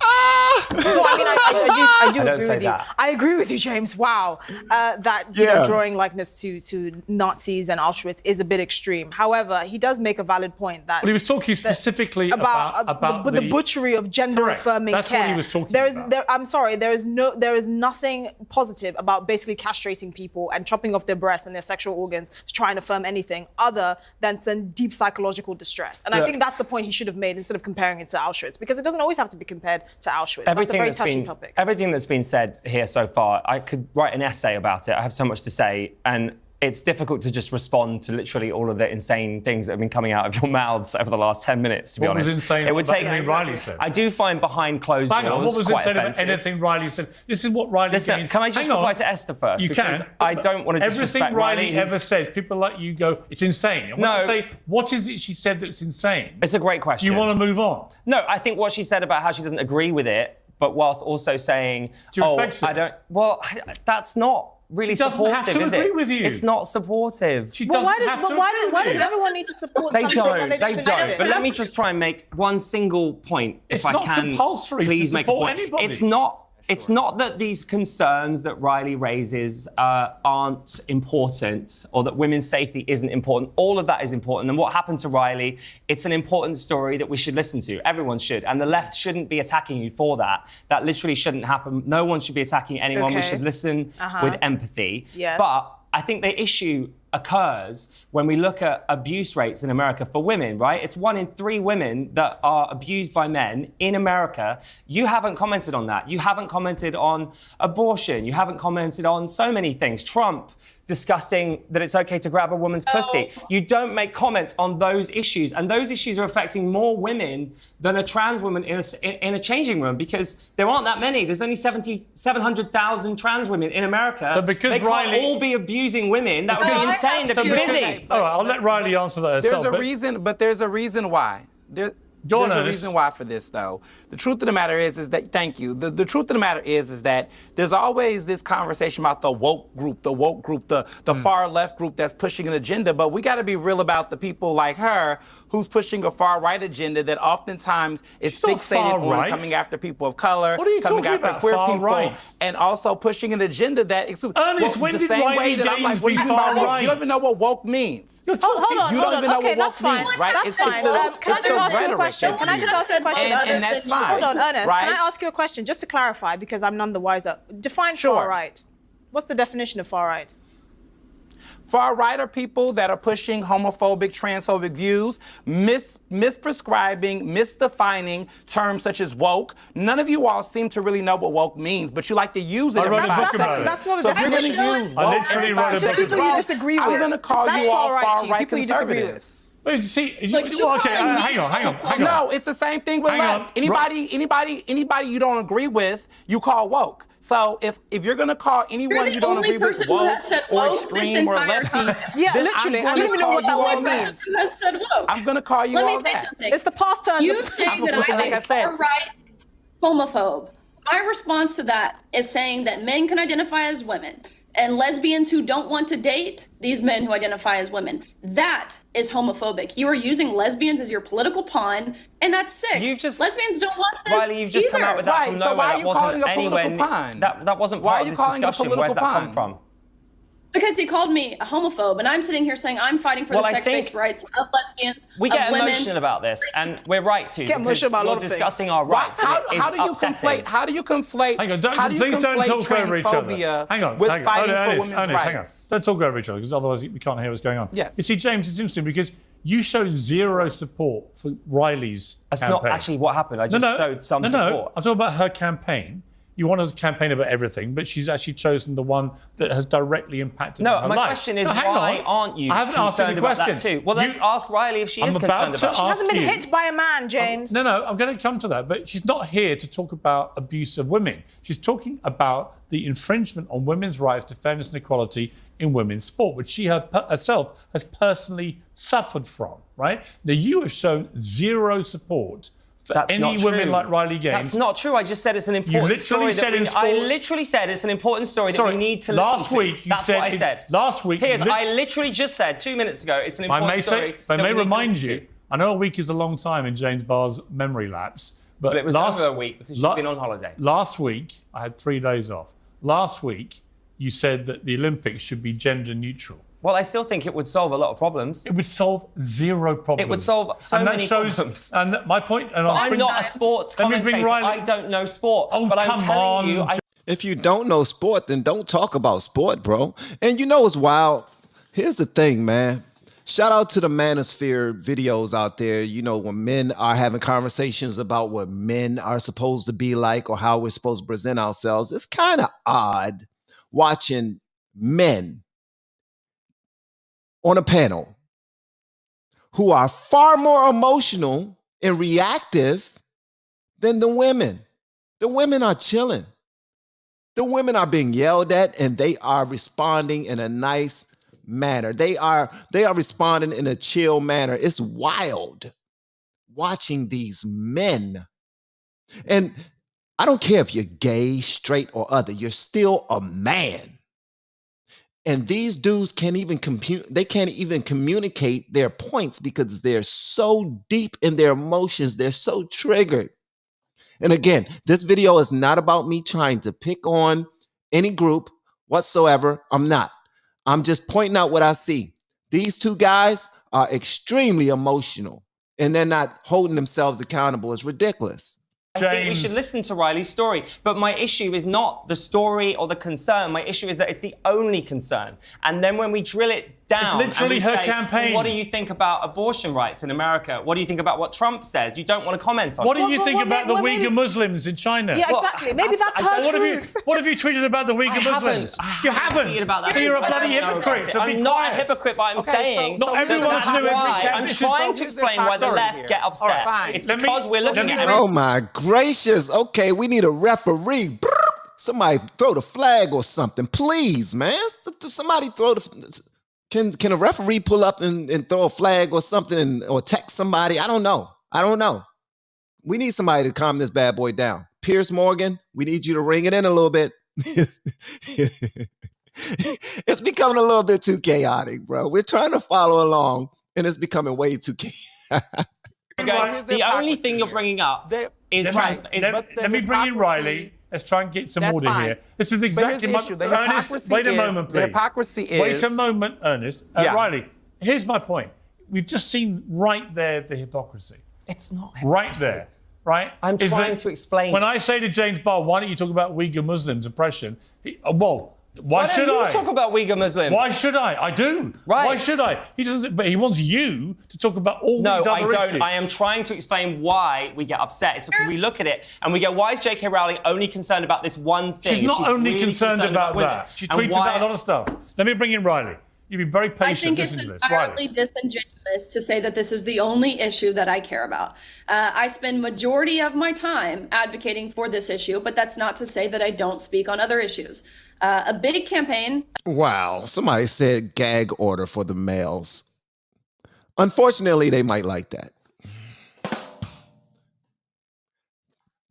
No, I mean, I do I don't agree say with you. that. I agree with you, James. Wow, that you know, drawing likeness to Nazis and Auschwitz is a bit extreme. However, he does make a valid point that. Well, he was talking specifically about the butchery of gender-affirming care. That's what he was talking about. I'm sorry. There is nothing positive about basically castrating people and chopping off their breasts and their sexual organs to try and affirm anything other than some deep psychological distress. And I think that's the point he should have made instead of comparing it to Auschwitz, because it doesn't always have to be compared to Auschwitz. That's a very touchy topic. Everything that's been said here so far, I could write an essay about it. I have so much to say, and it's difficult to just respond to literally all of the insane things that have been coming out of your mouths over the last 10 minutes, to be honest. What was insane? It would take anything Riley said. I do find behind closed doors what was quite insane offensive. about anything Riley said? This is what Riley Listen, means. can I just reply to Esther first? You because can. I don't want to disrespect everything Riley ever says, people like you go, it's insane. And when I say, what is it she said that's insane? It's a great question. You want to move on? No, I think what she said about how she doesn't agree with it, but whilst also saying, I don't. Well, that's not really supportive, have to is agree it? with you. It's not supportive. She doesn't have to agree with why you. does everyone need to support They something don't. that They don't. But let me just try and make one single point, if I can. It's not compulsory please to make a support point. anybody. It's not that these concerns that Riley raises aren't important, or that women's safety isn't important. All of that is important. And what happened to Riley, it's an important story that we should listen to. Everyone should. And the left shouldn't be attacking you for that. That literally shouldn't happen. No one should be attacking anyone. We should listen with empathy. Yes. But I think the issue occurs when we look at abuse rates in America for women, right? It's 1 in 3 women that are abused by men in America. You haven't commented on that. You haven't commented on abortion. You haven't commented on so many things. Trump discussing that it's okay to grab a woman's pussy. You don't make comments on those issues. And those issues are affecting more women than a trans woman in a changing room, because there aren't that many. There's only 700,000 trans women in America. So because they Riley can't all be abusing women. That would be insane. They're busy. All right, I'll let Riley answer that herself. There's a reason why. There's a reason why for this, though. The truth of the matter is that, thank you. The truth of the matter is that there's always this conversation about the woke group, the far left group that's pushing an agenda. But we got to be real about the people like her who's pushing a far right agenda that oftentimes is fixated on coming after people of color, coming after queer people, and also pushing an agenda that Ernest, when did Riley Gaines be far right? You don't even know what woke means. Hold on. You don't even know Okay, what that's woke fine. means, right? That's fine. Can I just ask you a question? Can I just ask you a question? And that's fine. Hold on, Ernest. Right? Can I ask you a question just to clarify, because I'm none the wiser? Define far right. What's the definition of far right? Far right are people that are pushing homophobic, transphobic views, misprescribing, misdefining terms such as woke. None of you all seem to really know what woke means, but you like to use it. I wrote a book about it. That's not a so if you're definition. going to use woke, I literally wrote a book about it. People you disagree with. I'm going to call you all far right conservatives. Hang on. No, it's the same thing with left. Anybody you don't agree with, you call woke. So if you're gonna call anyone you don't agree with woke or extreme or lefty, then literally, I don't even know what that word means. I'm gonna call you all that. Let me say something. It's the past tense. You saying that I'm a far-right homophobe. My response to that is saying that men can identify as women, and lesbians who don't want to date these men who identify as women. That is homophobic. You are using lesbians as your political pawn, and that's sick. Lesbians don't want this Riley, you've just come out with that from nowhere. So why are you calling a anywhere. political pawn? That wasn't part of this discussion. Where's that come from? Because he called me a homophobe, and I'm sitting here saying I'm fighting for the sex-based rights of lesbians, we get of women. emotional about this, and we're right to. Get emotional about a lot of discussing our rights. How do you conflate? Hang on, please don't talk over each other. Hang on, with fighting for women's rights. Hang on. Don't talk over each other, because otherwise we can't hear what's going on. Yes. You see, James, it's interesting because you show zero support for Riley's campaign. That's not actually what happened. I just showed some support. I'm talking about her campaign. you want to campaign about everything, but she's actually chosen the one that has directly impacted her life. No, my question is, why aren't you concerned about that too? Well, let's ask Riley if she is concerned about it. She hasn't been hit by a man, James. No, I'm going to come to that, but she's not here to talk about abuse of women. She's talking about the infringement on women's rights to fairness and equality in women's sport, which she herself has personally suffered from, right? Now, you have shown zero support for any women like Riley Gaines. That's not true. I just said it's an important story. I literally said it's an important story that we need to listen to. That's what I said. Last week, Piers, I literally just said 2 minutes ago it's an important story. If I may remind you, I know a week is a long time in James Barr's memory lapse, but it was over a week because you've been on holiday. Last week, I had 3 days off. Last week, you said that the Olympics should be gender neutral. Well, I still think it would solve a lot of problems. It would solve 0 problems. It would solve so many problems. And my point... But I'm not a sports commentator. I don't know sport. Oh, but I'm come telling you... If you don't know sport, then don't talk about sport, bro. And you know what's wild? Here's the thing, man. Shout out to the manosphere videos out there, you know, when men are having conversations about what men are supposed to be like or how we're supposed to present ourselves. It's kind of odd watching men on a panel who are far more emotional and reactive than the women. The women are chilling. The women are being yelled at and they are responding in a nice manner. They are responding in a chill manner. It's wild watching these men. And I don't care if you're gay, straight, or other, you're still a man. And these dudes can't even communicate their points because they're so deep in their emotions. They're so triggered. And again, this video is not about me trying to pick on any group whatsoever. I'm not. I'm just pointing out what I see. These 2 guys are extremely emotional and they're not holding themselves accountable. It's ridiculous. I think we should listen to Riley's story. But my issue is not the story or the concern. My issue is that it's the only concern. And then when we drill it down... It's literally her campaign. Well, what do you think about abortion rights in America? What do you think about what Trump says? You don't want to comment on it. What do you think about the Uyghur Muslims in China? Yeah, exactly. Maybe that's her truth. What have you tweeted about the Uyghur Muslims? You haven't. So you're a bloody hypocrite. So I'm not a hypocrite, but I'm saying... Not everyone's doing it. I'm trying to explain why the left get upset. It's because we're looking at... Oh, my gracious. Okay, we need a referee. Somebody throw the flag or something, please, man. Somebody throw the... Can a referee pull up and throw a flag or something or text somebody? I don't know. We need somebody to calm this bad boy down. Piers Morgan, we need you to ring it in a little bit. It's becoming a little bit too chaotic, bro. We're trying to follow along, and it's becoming way too chaotic. The only thing you're bringing up is... Let me bring in Riley. Let's try and get some order here. This is exactly my... Ernest, wait a moment, please. The hypocrisy is... Wait a moment, Ernest. Riley, here's my point. We've just seen right there the hypocrisy. It's not hypocrisy. Right there, right? I'm trying to explain. When I say to James Barr, why don't you talk about Uyghur Muslims oppression? Why should I? Why don't you talk about Uyghur Muslims? Why should I? I do. Right. Why should I? He doesn't. But he wants you to talk about all these other issues. No, I don't. I am trying to explain why we get upset. It's because we look at it and we go, why is J.K. Rowling only concerned about this one thing? She's not only really concerned about that. She tweets about a lot of stuff. Let me bring in Riley. You'd be very patient. Listen to this. I think it's entirely disingenuous to say that this is the only issue that I care about. I spend majority of my time advocating for this issue, but that's not to say that I don't speak on other issues. A big campaign. Wow, somebody said gag order for the males. Unfortunately, they might like that.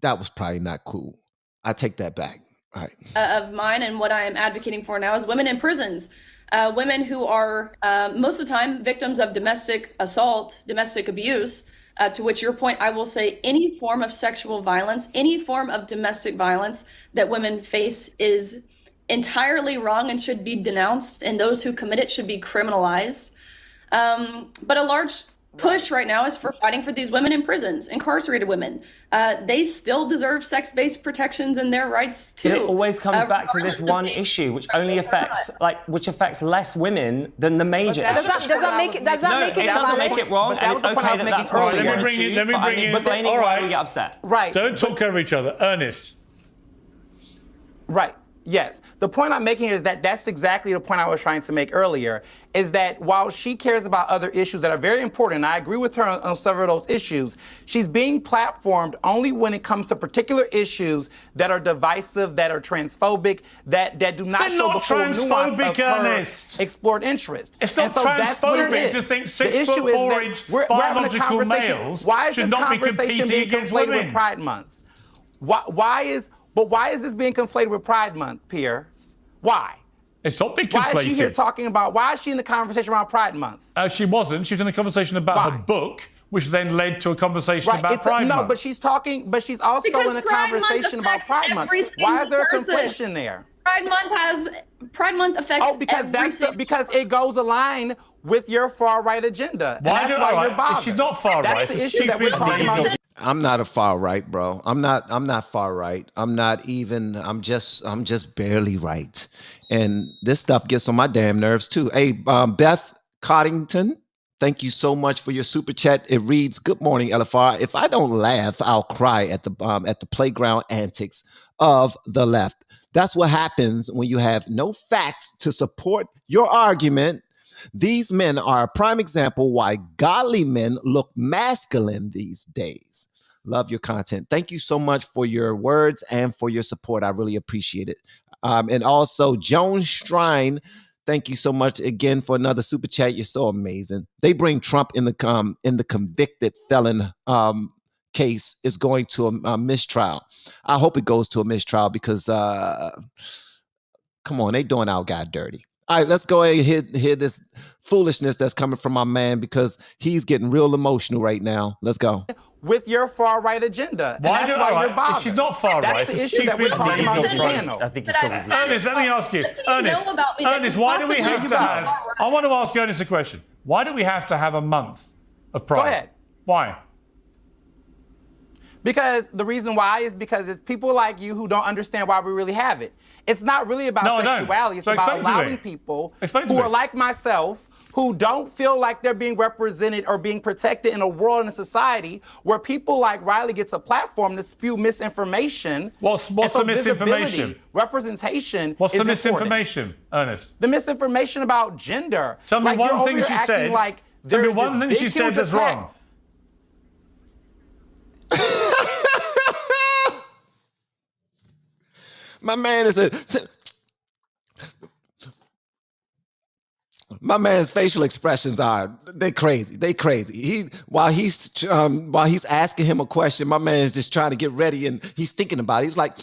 That was probably not cool. I take that back. All right. Of mine and what I am advocating for now is women in prisons. Women who are most of the time victims of domestic assault, domestic abuse, to which your point, I will say any form of sexual violence, any form of domestic violence that women face is entirely wrong and should be denounced, and those who commit it should be criminalized. But a large push right now is for fighting for these women in prisons, incarcerated women. They still deserve sex-based protections and their rights too. But it always comes back to this one issue, which only affects, which affects less women than the major. Does that make it? Does that make it? It doesn't make it wrong, and it's okay that that's wrong. Let me bring in. Explaining why we get upset. Right. Don't talk over each other, Ernest. Right. Yes. The point I'm making here is that that's exactly the point I was trying to make earlier, is that while she cares about other issues that are very important, and I agree with her on several of those issues, she's being platformed only when it comes to particular issues that are divisive, that are transphobic, that do not show the full nuance of her explored interest. It's not transphobic to think 6'4" biological males should not be competing against women. With Pride Month? Why is this being conflated with Pride Month, Piers? Why? It's not being conflated. Why is she here talking about, why is she in the conversation around Pride Month? She wasn't. She was in a conversation about her book, which then led to a conversation about Pride Month. No, but she's also in a conversation about Pride Month. Why is there a conflation there? Pride Month affects because it goes aligned with your far right agenda. Why that's why you're bothered. She's not far right. That's the issue that we're talking about. I'm not a far right, bro. I'm not far right. I'm just barely right. And this stuff gets on my damn nerves too. Hey, Beth Coddington, thank you so much for your super chat. It reads, "Good morning, LFR. If I don't laugh, I'll cry at the playground antics of the left. That's what happens when you have no facts to support your argument. These men are a prime example why godly men look masculine these days." Love your content. Thank you so much for your words and for your support. I really appreciate it. And also, Joan Strine, thank you so much again for another super chat. You're so amazing. They bring Trump in the convicted felon case is going to a mistrial. I hope it goes to a mistrial because, come on, they doing our guy dirty. All right, let's go ahead and hear this foolishness that's coming from my man because he's getting real emotional right now. Let's go. With your far right agenda. Why you're bothered. She's not far right. That's the issue that we're talking about on the panel. I think he's talking about Ernest, let me ask you. Ernest, why do we have to have... I want to ask Ernest a question. Why do we have to have a month of Pride? Go ahead. Why? Because the reason why is because it's people like you who don't understand why we really have it. It's not really about sexuality. It's about allowing people who are like myself, who don't feel like they're being represented or being protected in a world and a society where people like Riley gets a platform to spew misinformation. What's the misinformation? Representation. What's the misinformation, Ernest? The misinformation about gender. Tell me one thing she said. Tell me one thing she said that's wrong. My man is my man's facial expressions they crazy. They crazy. While he's asking him a question, my man's just trying to get ready and he's thinking about it. He's like,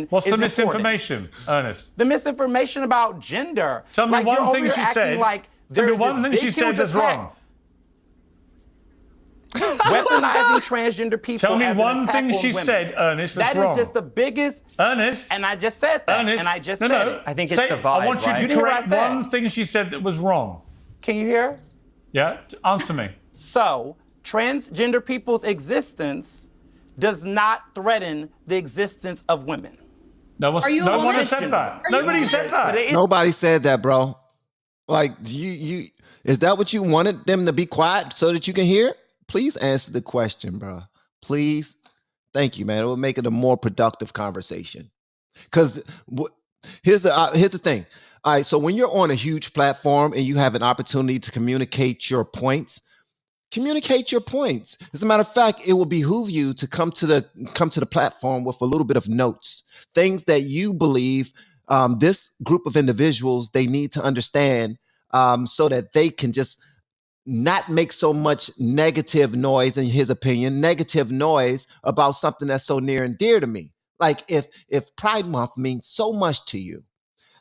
what's the misinformation, Ernest? The misinformation about gender. Tell me one thing she said. Tell me one thing she said that's wrong. Weaponizing transgender people. Tell me one thing she said, Ernest, that's wrong. That is just the biggest. Ernest. And I just said that. Ernest. And I just said it. I think it's the vibe. I want you to correct one thing she said that was wrong. Can you hear? Yeah, answer me. So, transgender people's existence does not threaten the existence of women. No one has said that. Nobody said that. Nobody said that, bro. Like, is that what you wanted them to be quiet so that you can hear? Please answer the question, bro. Please. Thank you, man. It will make it a more productive conversation. Because here's the thing. All right, so when you're on a huge platform and you have an opportunity to communicate your points, communicate your points. As a matter of fact, it will behoove you to come to the platform with a little bit of notes, things that you believe this group of individuals they need to understand, so that they can just not make so much negative noise, in his opinion, negative noise about something that's so near and dear to me. Like if Pride Month means so much to you,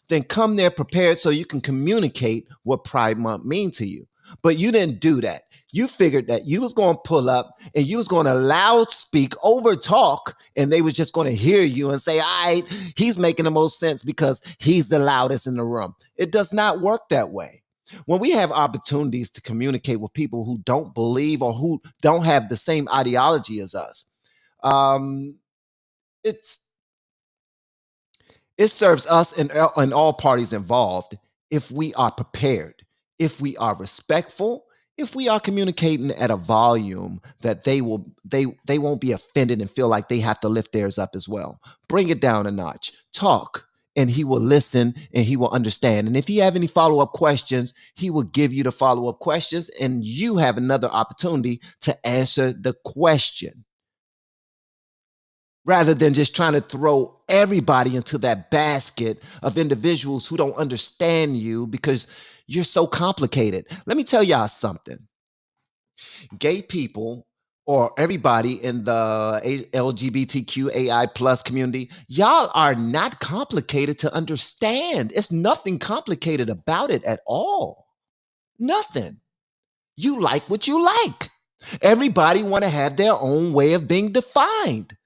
then come there prepared so you can communicate what Pride Month means to you. But you didn't do that. You figured that you was going to pull up and you was going to loud speak, over talk, and they was just going to hear you and say, all right, he's making the most sense because he's the loudest in the room. It does not work that way. When we have opportunities to communicate with people who don't believe or who don't have the same ideology as us, it serves us and all parties involved if we are prepared, if we are respectful, if we are communicating at a volume that they won't be offended and feel like they have to lift theirs up as well. Bring it down a notch. Talk, and he will listen and he will understand. And if you have any follow-up questions, he will give you the follow-up questions, and you have another opportunity to answer the question, rather than just trying to throw everybody into that basket of individuals who don't understand you because you're so complicated. Let me tell y'all something. Gay people, or everybody in the LGBTQAI plus community, y'all are not complicated to understand. It's nothing complicated about it at all. Nothing. You like what you like. Everybody want to have their own way of being defined.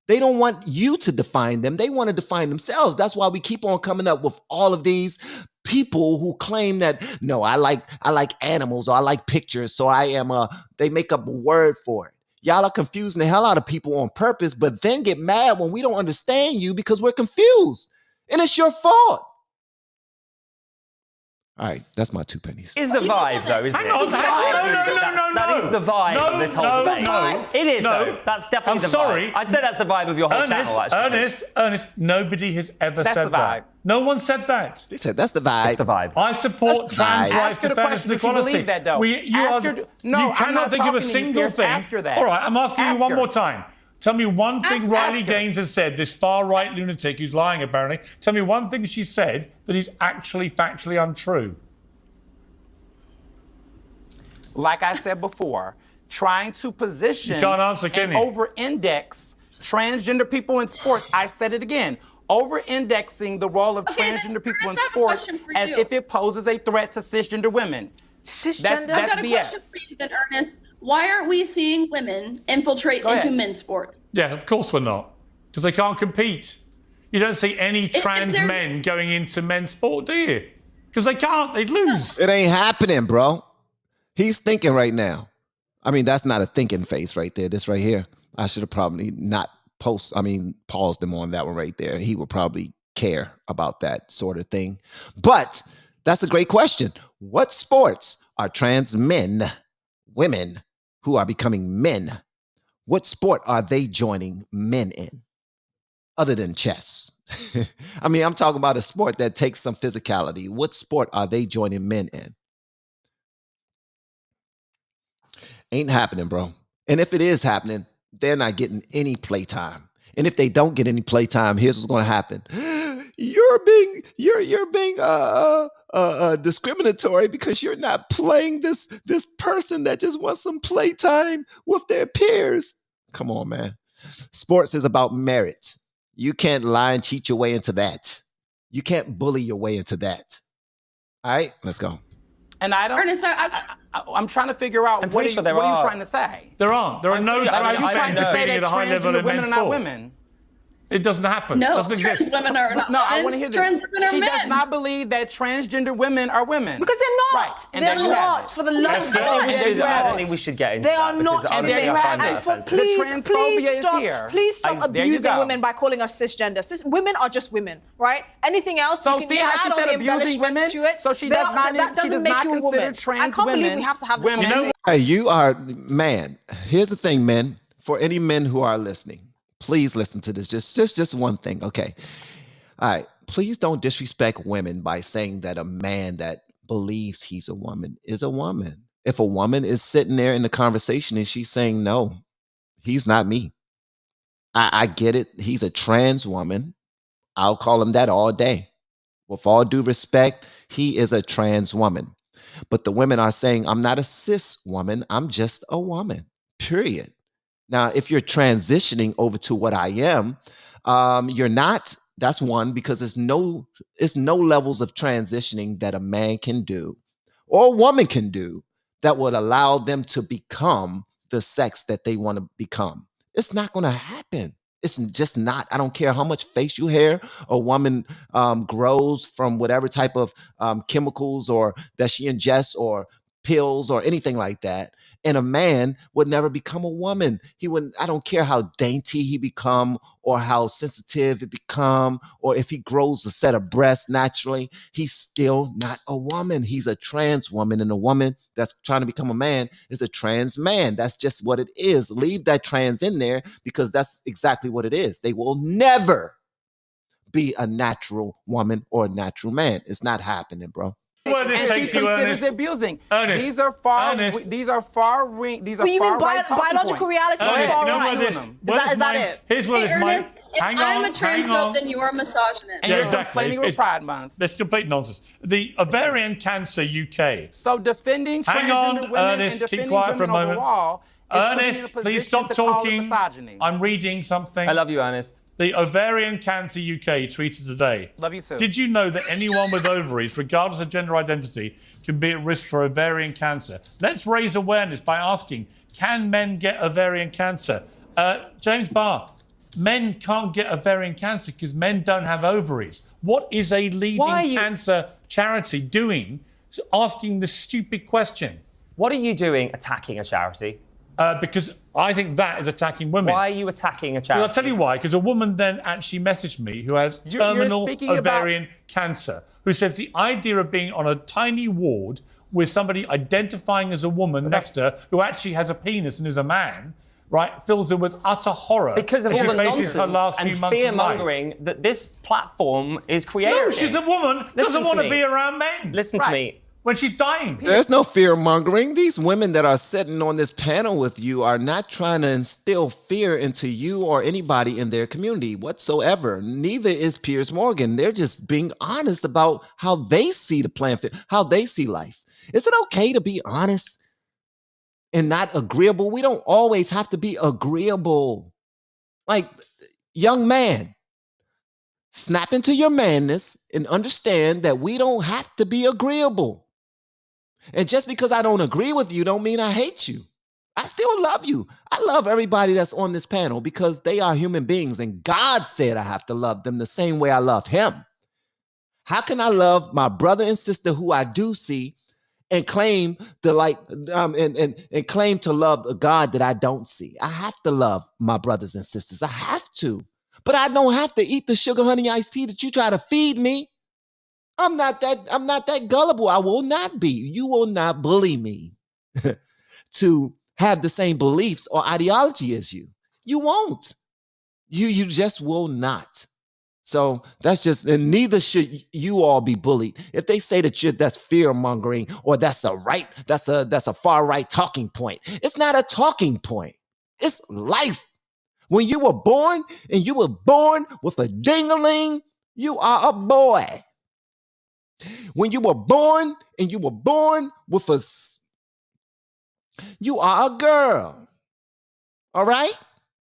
They don't want you to define them. They want to define themselves. That's why we keep on coming up with all of these people who claim that, no, I like animals, or I like pictures, so I am they make up a word for it. Y'all are confusing the hell out of people on purpose, but then get mad when we don't understand you because we're confused. And it's your fault. All right, that's my 2 pennies. Is the vibe, though, isn't it? No. That is the vibe of this whole debate. No. It is, though. That's definitely the vibe. I'd say that's the vibe of your whole channel, actually. Ernest, nobody has ever said that. No one said that. They said that's the vibe. That's the vibe. I support trans rights to fairness and equality. You that, though? You cannot think of a single thing. All right, I'm asking you one more time. Tell me one thing Riley Gaines has said, this far-right lunatic who's lying, apparently. Tell me one thing she said that is actually factually untrue. Like I said before, trying to position you can't answer, can and you? over-index transgender people in sports. I said it again. Over-indexing the role of transgender people in sports as if it poses a threat to cisgender women. Cisgender? That's I've got a BS. question for you then, Ernest. Why aren't we seeing women infiltrate into men's sport? Yeah, of course we're not. Because they can't compete. You don't see any trans men going into men's sport, do you? Because they can't. They'd lose. It ain't happening, bro. He's thinking right now. I mean, that's not a thinking face right there. This right here. I should have probably not paused him on that one right there. He would probably care about that sort of thing. But that's a great question. What sports are trans men, women who are becoming men, what sport are they joining men in other than chess? I mean, I'm talking about a sport that takes some physicality. What sport are they joining men in? Ain't happening, bro. And if it is happening, they're not getting any playtime. And if they don't get any playtime, here's what's going to happen. You're being discriminatory because you're not playing this person that just wants some playtime with their peers. Come on, man. Sports is about merit. You can't lie and cheat your way into that. You can't bully your way into that. All right, let's go. And I don't. Ernest, I'm trying to figure out what are you trying to say. There aren't. There are no trans men competing at a high level in men's sport. Women. It doesn't happen. No, it doesn't exist. Trans women are not. No, I want to hear this. Trans women are she men. does not believe that transgender women are women. Because they're not. Right. And they're there you have not. it. For the love of God, I don't think we should get into they that. are not. And there you have it. The transphobia is here. Please stop abusing women by calling us cisgender. Women are just women, right? Anything else, so you see can how she add all said the abusing women? embellishments to it. So she does not. That doesn't make you a woman. I can't believe we have to have this conversation. Hey, you are, man. Here's the thing, men. For any men who are listening, please listen to this. Just one thing, okay? All right. Please don't disrespect women by saying that a man that believes he's a woman is a woman. If a woman is sitting there in the conversation and she's saying, no, he's not me. I get it. He's a trans woman. I'll call him that all day. With all due respect, he is a trans woman. But the women are saying, I'm not a cis woman. I'm just a woman, period. Now, if you're transitioning over to what I am, you're not. That's one, because it's no levels of transitioning that a man can do or a woman can do that would allow them to become the sex that they want to become. It's not going to happen. It's just not. I don't care how much facial hair a woman grows from whatever type of chemicals or that she ingests or pills or anything like that. And a man would never become a woman. He wouldn't, I don't care how dainty he become or how sensitive it become, or if he grows a set of breasts naturally, he's still not a woman. He's a trans woman, and a woman that's trying to become a man is a trans man. That's just what it is. Leave that trans in there because that's exactly what it is. They will never be a natural woman or a natural man. It's not happening, bro. Well, this takes you, Ernest. Abusing. Ernest. These are far. Ernest. These are far. These are Well, you far mean right biological reality is far right? Is that it? Here's what is my. Ernest, if I'm a transphobe, then you are a misogynist. And you're complaining with Pride Month. That's complete nonsense. The Ovarian Cancer UK. So defending transgender women and defending keep quiet for a women moment. overall Ernest, please stop talking. I'm reading something. I love you, Ernest. The Ovarian Cancer UK tweeted today. Love you too. Did you know that anyone with ovaries, regardless of gender identity, can be at risk for ovarian cancer? Let's raise awareness by asking, can men get ovarian cancer? James Barr, men can't get ovarian cancer because men don't have ovaries. What is a leading cancer charity doing asking this stupid question? What are you doing attacking a charity? Because I think that is attacking women. Why are you attacking a charity? Well, I'll tell you why. Because a woman then actually messaged me who has terminal ovarian cancer, who says the idea of being on a tiny ward with somebody identifying as a woman next to her who actually has a penis and is a man, right, fills her with utter horror. Because of all the nonsense and fear-mongering that this platform is creating. No, she's a woman, doesn't want to be around men. Listen to me. When she's dying. There's no fear mongering. These women that are sitting on this panel with you are not trying to instill fear into you or anybody in their community whatsoever. Neither is Piers Morgan. They're just being honest about how they see the plan, how they see life. Is it okay to be honest and not agreeable? We don't always have to be agreeable. Like, young man, snap into your manness and understand that we don't have to be agreeable. And just because I don't agree with you don't mean I hate you. I still love you. I love everybody that's on this panel because they are human beings, and God said I have to love them the same way I love him. How can I love my brother and sister who I do see and claim to and claim to love a God that I don't see? I have to love my brothers and sisters. I have to. But I don't have to eat the sugar honey iced tea that you try to feed me. I'm not that gullible. I will not be. You will not bully me to have the same beliefs or ideology as you. You won't. You just will not. So that's just, and neither should you all be bullied. If they say that that's fear mongering or that's a far right talking point. It's not a talking point. It's life. When you were born and you were born with a ding-a-ling, you are a boy. When you were born and you were born with you are a girl. All right?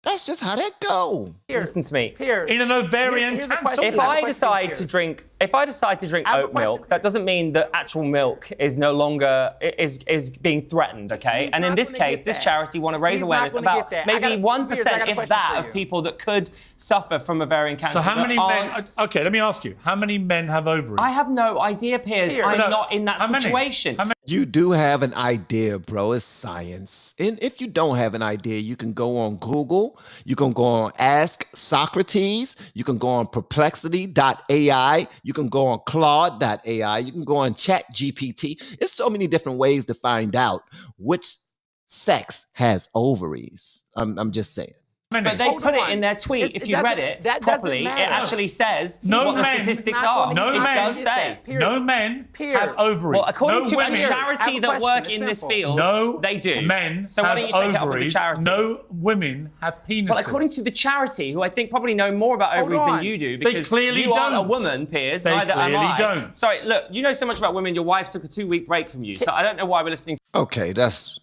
That's just how that go. Listen to me. In an ovarian cancer. If I decide to drink oat milk, that doesn't mean that actual milk is no longer is being threatened, okay? And in this case, this charity want to raise awareness about maybe 1%, if that, of people that could suffer from ovarian cancer. So how many men? Okay, let me ask you. How many men have ovaries? I have no idea, Piers. I'm not in that situation. You do have an idea, bro. It's science. And if you don't have an idea, you can go on Google. You can go on Ask Socrates. You can go on perplexity.ai. You can go on Claude.ai. You can go on ChatGPT. There's so many different ways to find out which sex has ovaries. I'm just saying. But they put it in their tweet. If you read it properly, it actually says what the statistics are. No men does say. No men have ovaries. Well, according to a charity that work in this field, they do. Men so why don't you take it up with the charity? No women have penises. Well, according to the charity, who I think probably know more about ovaries than you do, because you aren't a woman, Piers. Neither am I. Don't. Sorry, look, you know so much about women. Your wife took a 2-week break from you, so I don't know why we're listening. Okay, that's.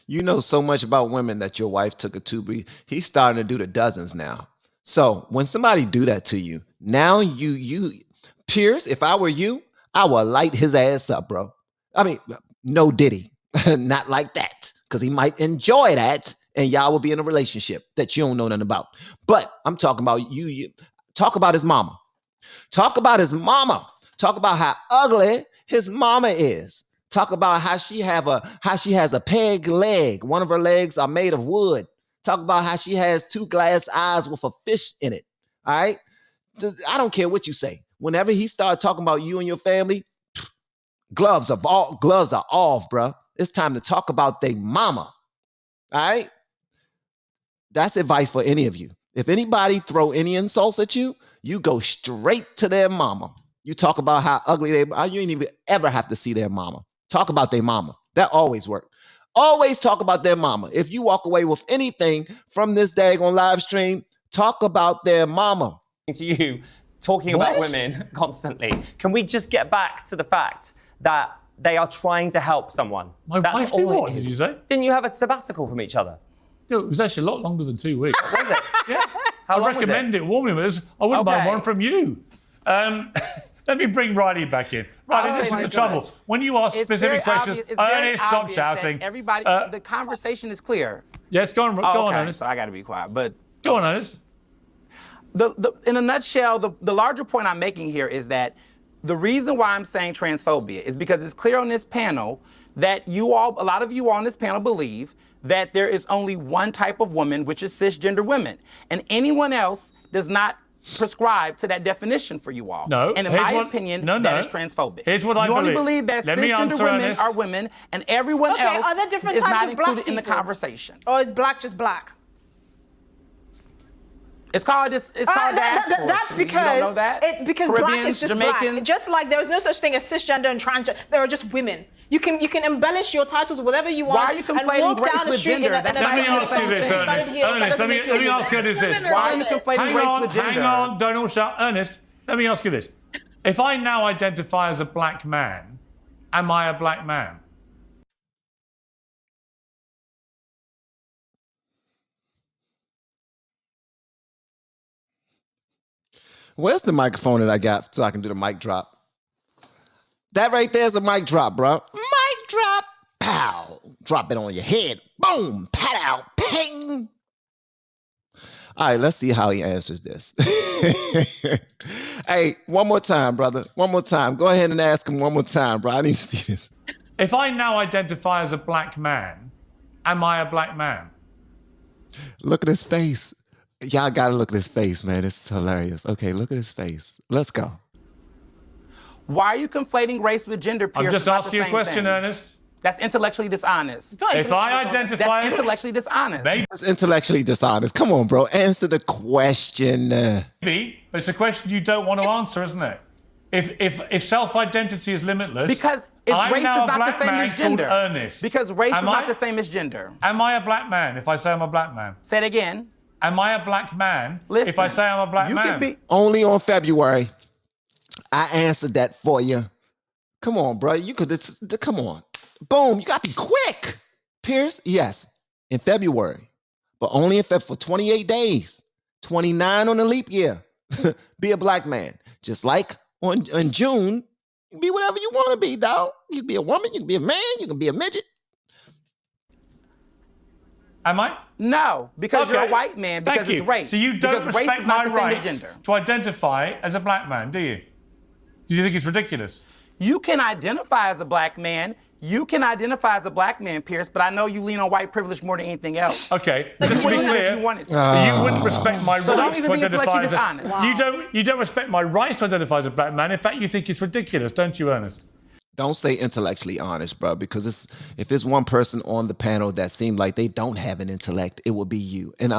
You know so much about women that your wife took a 2-week. He's starting to do the dozens now. So when somebody do that to you, now you Piers, if I were you, I would light his ass up, bro. I mean, no Diddy, not like that, because he might enjoy that, and y'all will be in a relationship that you don't know nothing about. But I'm talking about you talk about his mama. Talk about his mama. Talk about how ugly his mama is. Talk about how she has a peg leg. One of her legs are made of wood. Talk about how she has 2 glass eyes with a fish in it. All right. I don't care what you say. Whenever he started talking about you and your family, gloves are off, bro. It's time to talk about their mama. All right. That's advice for any of you. If anybody throw any insults at you, you go straight to their mama. You talk about how ugly they are. You ain't even ever have to see their mama. Talk about their mama. That always works. Always talk about their mama. If you walk away with anything from this daggone live stream, talk about their mama. To you, talking about women constantly. Can we just get back to the fact that they are trying to help someone? My wife did what, did you say? Didn't you have a sabbatical from each other? It was actually a lot longer than 2 weeks. Was it? Yeah. How I long recommend was it warmly with us. I wouldn't mind one from you. Let me bring Riley back in. Riley, this is the trouble. When you ask specific questions, Ernest, stop shouting. Everybody, the conversation is clear. Yes, go on, Ernest. So I got to be quiet. But go on, Ernest. In a nutshell, the larger point I'm making here is that the reason why I'm saying transphobia is because it's clear on this panel that a lot of you on this panel believe that there is only one type of woman, which is cisgender women, and anyone else does not prescribe to that definition for you all. No. And in my opinion, that is transphobic. Here's what I believe. You only believe that cisgender women are women and everyone else are there different is types not of black included in the people? conversation. Or is black just black? It's called diaspora. That's because you don't know that? it's because black is just Jamaicans. black. Just like there is no such thing as cisgender and transgender. There are just women. You can embellish your titles whatever you want. Why are you conflating and walk race down the with street gender? in a, in a Let me ask you this, Ernest. Ernest, Let me ask you this. Why are you conflating race with gender? Hang on, don't all shout. Ernest, let me ask you this. If I now identify as a black man, am I a black man? Where's the microphone that I got so I can do the mic drop? That right there is a mic drop, bro. Mic drop. Pow. Drop it on your head. Boom. Pat out. Ping. All right, let's see how he answers this. Hey, one more time, brother. One more time. Go ahead and ask him one more time, bro. I need to see this. If I now identify as a black man, am I a black man? Look at his face. Y'all gotta look at his face, man. It's hilarious. Okay, look at his face. Let's go. Why are you conflating race with gender, Piers? I'm just asking you a question, Ernest. That's intellectually dishonest. If I identify... That's intellectually dishonest. That's intellectually dishonest. Come on, bro. Answer the question. Maybe, but it's a question you don't want to answer, isn't it? If self-identity is limitless... Because I'm race now is not the same as gender. Ernest. Because race is not the same as gender. Am I a black man if I say I'm a black man? Say it again. Am I a black man Listen, if I say I'm a black man? Can be... Only on February. I answered that for you. Come on, bro. You could just... Come on. Boom. You got to be quick. Piers, yes. In February. But only for 28 days. 29 on the leap year. Be a black man. Just like in June, you can be whatever you want to be, dog. You can be a woman. You can be a man. You can be a midget. Am I? No, because you're a white man, because it's race. So you don't because respect my rights to identify as a black man, do you? Do you think it's ridiculous? You can identify as a black man. You can identify as a black man, Piers, but I know you lean on white privilege more than anything else. Okay, just to be clear, you wouldn't respect my rights to identify as a... Wow. You don't respect my rights to identify as a black man. In fact, you think it's ridiculous, don't you, Ernest? Don't say intellectually honest, bro, because if it's one person on the panel that seemed like they don't have an intellect, it would be you. And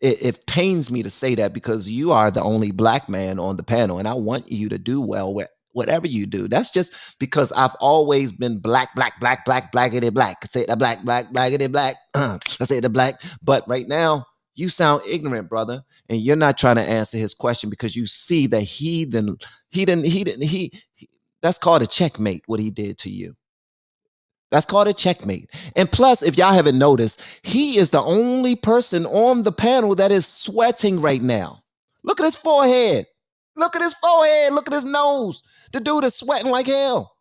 it pains me to say that because you are the only black man on the panel, and I want you to do well with whatever you do. That's just because I've always been blackity black. Say the blackity black. I say the black. But right now, you sound ignorant, brother, and you're not trying to answer his question because you see that he that's called a checkmate, what he did to you. That's called a checkmate. And plus, if y'all haven't noticed, he is the only person on the panel that is sweating right now. Look at his forehead. Look at his forehead. Look at his nose. The dude is sweating like hell.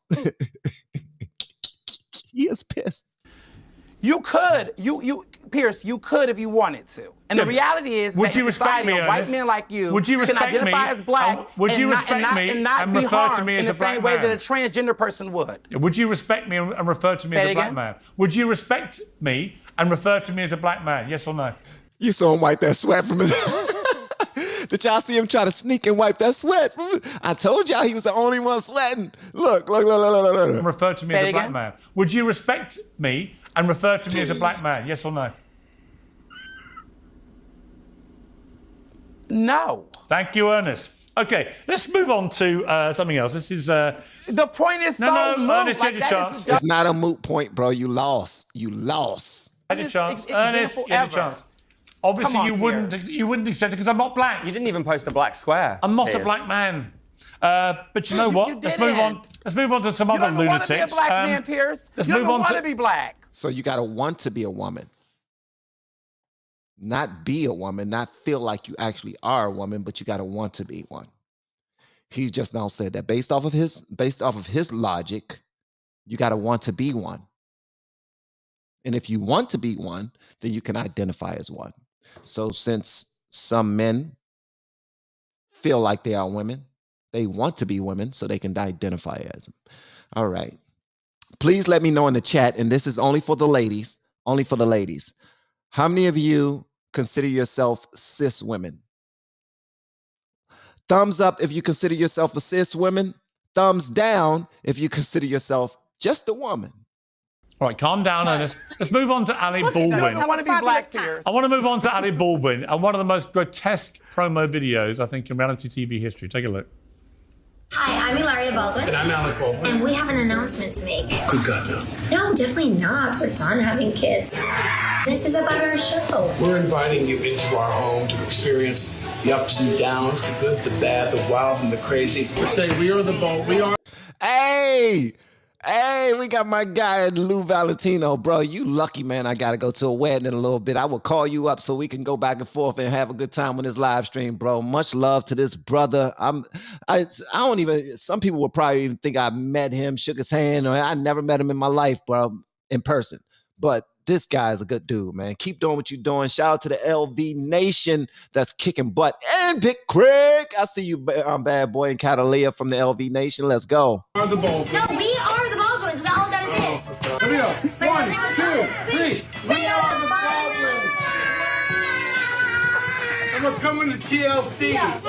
He is pissed. You could, Piers, you could if you wanted to. And the reality is would that you respect society, me, a white Ernest? man like you Would you can respect identify me? as black Would you and respect not, me and not and be refer to harmed me as in a the black same way man? that a transgender person would? Would you respect me and refer to me Say as it a black again? man? Would you respect me and refer to me as a black man? Yes or no? You saw him wipe that sweat from his... Did y'all see him try to sneak and wipe that sweat? I told y'all he was the only one sweating. Look. And refer to me Say as it a black again? man. Would you respect me and refer to me as a black man? Yes or no? No. Thank you, Ernest. Okay, let's move on to something else. This is... The point is No, moot. Ernest, Like, you had your that chance. is It's not a moot point, bro. You lost. You lost. You had your chance. example Ernest, you had your ever. chance. Obviously, Come on, you wouldn't accept it because I'm not black. You didn't even post a black square. I'm not a Piers. black man. But you know what? You Let's move on. didn't. Let's move on to some You other don't want to be a lunatics. black man, Piers. Let's You move don't on want to to be black. So you got to want to be a woman. Not be a woman, not feel like you actually are a woman, but you got to want to be one. He just now said that based off of his logic, you got to want to be one. And if you want to be one, then you can identify as one. So since some men feel like they are women, they want to be women so they can identify as them. All right. Please let me know in the chat, and this is only for the ladies, How many of you consider yourself cis women? Thumbs up if you consider yourself a cis woman. Thumbs down if you consider yourself just a woman. All right, calm down, Ernest. Let's move on to Alec Baldwin. I want to be black, Piers. I want to move on to Alec Baldwin and one of the most grotesque promo videos, I think, in reality TV history. Take a look. Hi, I'm Hilaria Baldwin. And I'm Alec Baldwin. And we have an announcement to make. Good God, no. No, definitely not. We're done having kids. This is about our show. We're inviting you into our home to experience the ups and downs, the good, the bad, the wild, and the crazy. We're saying we are the bold. We are. Hey, we got my guy Lou Valentino, bro. You lucky, man. I got to go to a wedding in a little bit. I will call you up so we can go back and forth and have a good time on this live stream, bro. Much love to this brother. I don't even, some people would probably even think I met him, shook his hand, or I never met him in my life, bro, in person. But this guy is a good dude, man. Keep doing what you're doing. Shout out to the LV Nation that's kicking butt. And Big Craig, I see you, bad boy, and Catalina from the LV Nation. Let's go. Are the Baldwins. No, we are the Baldwins. We all gotta say it. Here we go. 1, 2, 3. We are the Baldwins. And we're coming to TLC. Yeah.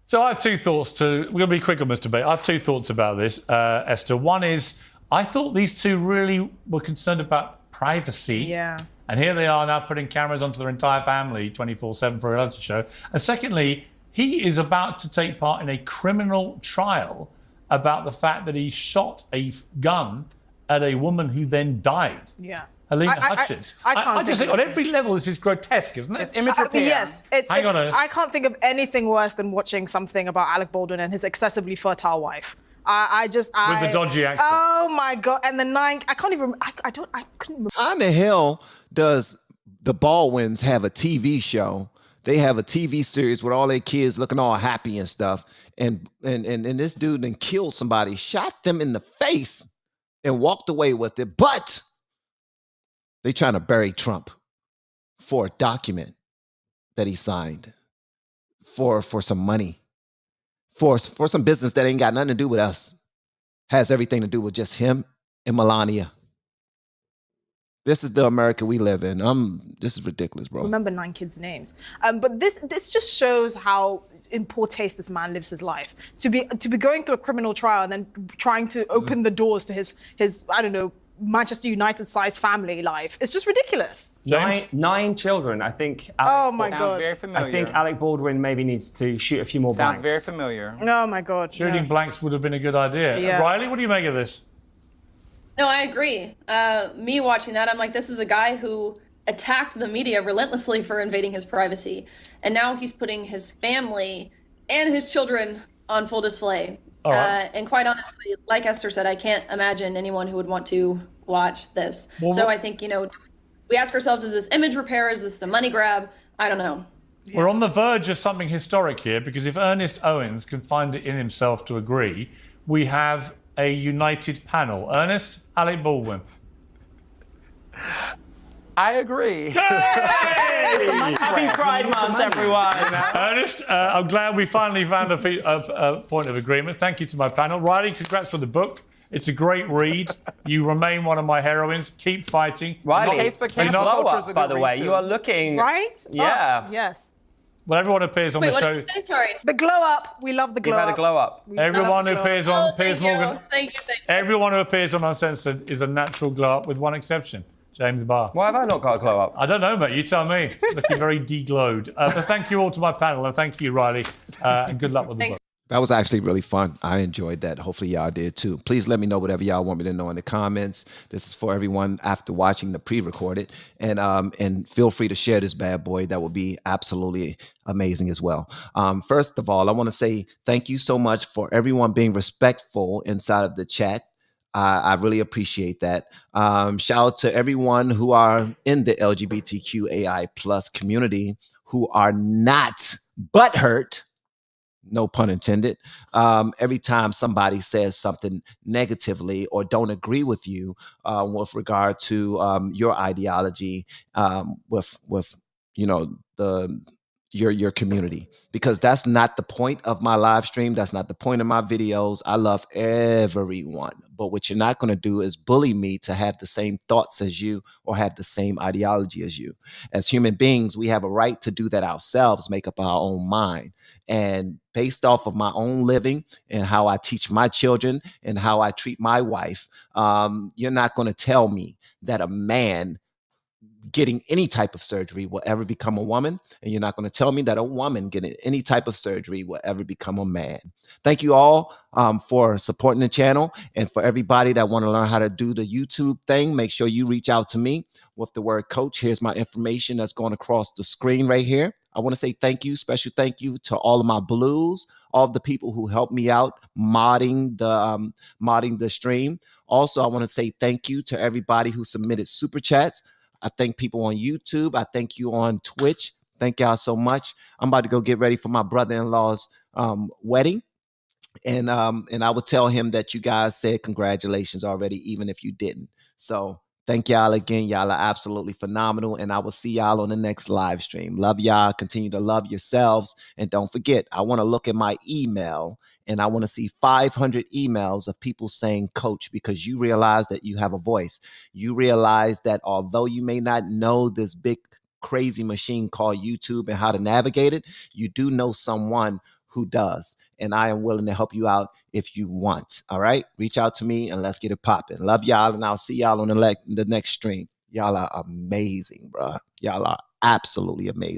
So I have two thoughts we're going to be quick on this debate. I have two thoughts about this, Esther. One is, I thought these two really were concerned about privacy. Yeah. And here they are now putting cameras onto their entire family 24/7 for a reality show. And secondly, he is about to take part in a criminal trial about the fact that he shot a gun at a woman who then died. Yeah. Helena Hutchins. I just think on every level this is grotesque, isn't it? It's image repair. Yes. Hang on, Ernest. I can't think of anything worse than watching something about Alec Baldwin and his excessively fertile wife. With the dodgy accent. Oh my God! And the I can't even. I couldn't remember. How in the hell does the Baldwins have a TV show? They have a TV series with all their kids looking all happy and stuff. And this dude then killed somebody, shot them in the face, and walked away with it. But they trying to bury Trump for a document that he signed for some money. For some business that ain't got nothing to do with us. Has everything to do with just him and Melania. This is the America we live in. This is ridiculous, bro. Remember 9 kids' names. But this just shows how in poor taste this man lives his life. To be going through a criminal trial and then trying to open the doors to his I don't know, Manchester United-sized family life. It's just ridiculous. Nine children. I think. Oh my God. Sounds very familiar. I think Alec Baldwin maybe needs to shoot a few more blanks. Sounds very familiar. Oh my God. Shooting blanks would have been a good idea. Yeah. Riley, what do you make of this? No, I agree. Me watching that, I'm like, this is a guy who attacked the media relentlessly for invading his privacy. And now he's putting his family and his children on full display. And quite honestly, like Esther said, I can't imagine anyone who would want to watch this. So I think, we ask ourselves, is this image repair? Is this the money grab? I don't know. Yeah. We're on the verge of something historic here, because if Ernest Owens can find it in himself to agree, we have a united panel. Ernest, Alec Baldwin. I agree. Happy Pride Month, everyone. Ernest, I'm glad we finally found a point of agreement. Thank you to my panel. Riley, congrats for the book. It's a great read. You remain one of my heroines. Keep fighting. Riley, glow up, by the way. You are looking... Right? Yeah. Oh, yes. Well, everyone appears on the show. What did you say? Sorry. The glow up. We love the glow up. You've had a glow up. Everyone who appears on Piers Morgan. Thank you. Everyone who appears on Uncensored is a natural glow up, with one exception. James Barr. Why have I not got a glow up? I don't know, mate. You tell me. Looking very de-glowed. But thank you all to my panel, and thank you, Riley. And good luck with the book. That was actually really fun. I enjoyed that. Hopefully y'all did too. Please let me know whatever y'all want me to know in the comments. This is for everyone after watching the pre-recorded. And feel free to share this bad boy. That would be absolutely amazing as well. First of all, I want to say thank you so much for everyone being respectful inside of the chat. I really appreciate that. Shout out to everyone who are in the LGBTQAI plus community who are not butthurt, no pun intended, every time somebody says something negatively or don't agree with you with regard to your ideology with you know your community, because that's not the point of my live stream. That's not the point of my videos. I love everyone, but what you're not going to do is bully me to have the same thoughts as you or have the same ideology as you. As human beings, we have a right to do that ourselves, make up our own mind. And based off of my own living and how I teach my children and how I treat my wife, you're not going to tell me that a man getting any type of surgery will ever become a woman, and you're not going to tell me that a woman getting any type of surgery will ever become a man. Thank you all for supporting the channel, and for everybody that want to learn how to do the YouTube thing, make sure you reach out to me with the word coach. Here's my information that's going across the screen right here. I want to say thank you, special thank you to all of my blues, all of the people who helped me out modding the stream. Also, I want to say thank you to everybody who submitted super chats. I thank people on YouTube. I thank you on Twitch. Thank y'all so much. I'm about to go get ready for my brother-in-law's wedding. And I will tell him that you guys said congratulations already, even if you didn't. So thank y'all again. Y'all are absolutely phenomenal. And I will see y'all on the next live stream. Love y'all. Continue to love yourselves. And don't forget, I want to look at my email, and I want to see 500 emails of people saying coach, because you realize that you have a voice. You realize that although you may not know this big crazy machine called YouTube and how to navigate it, you do know someone who does. And I am willing to help you out if you want. All right? Reach out to me and let's get it popping. Love y'all, and I'll see y'all on the next stream. Y'all are amazing, bro. Y'all are absolutely amazing.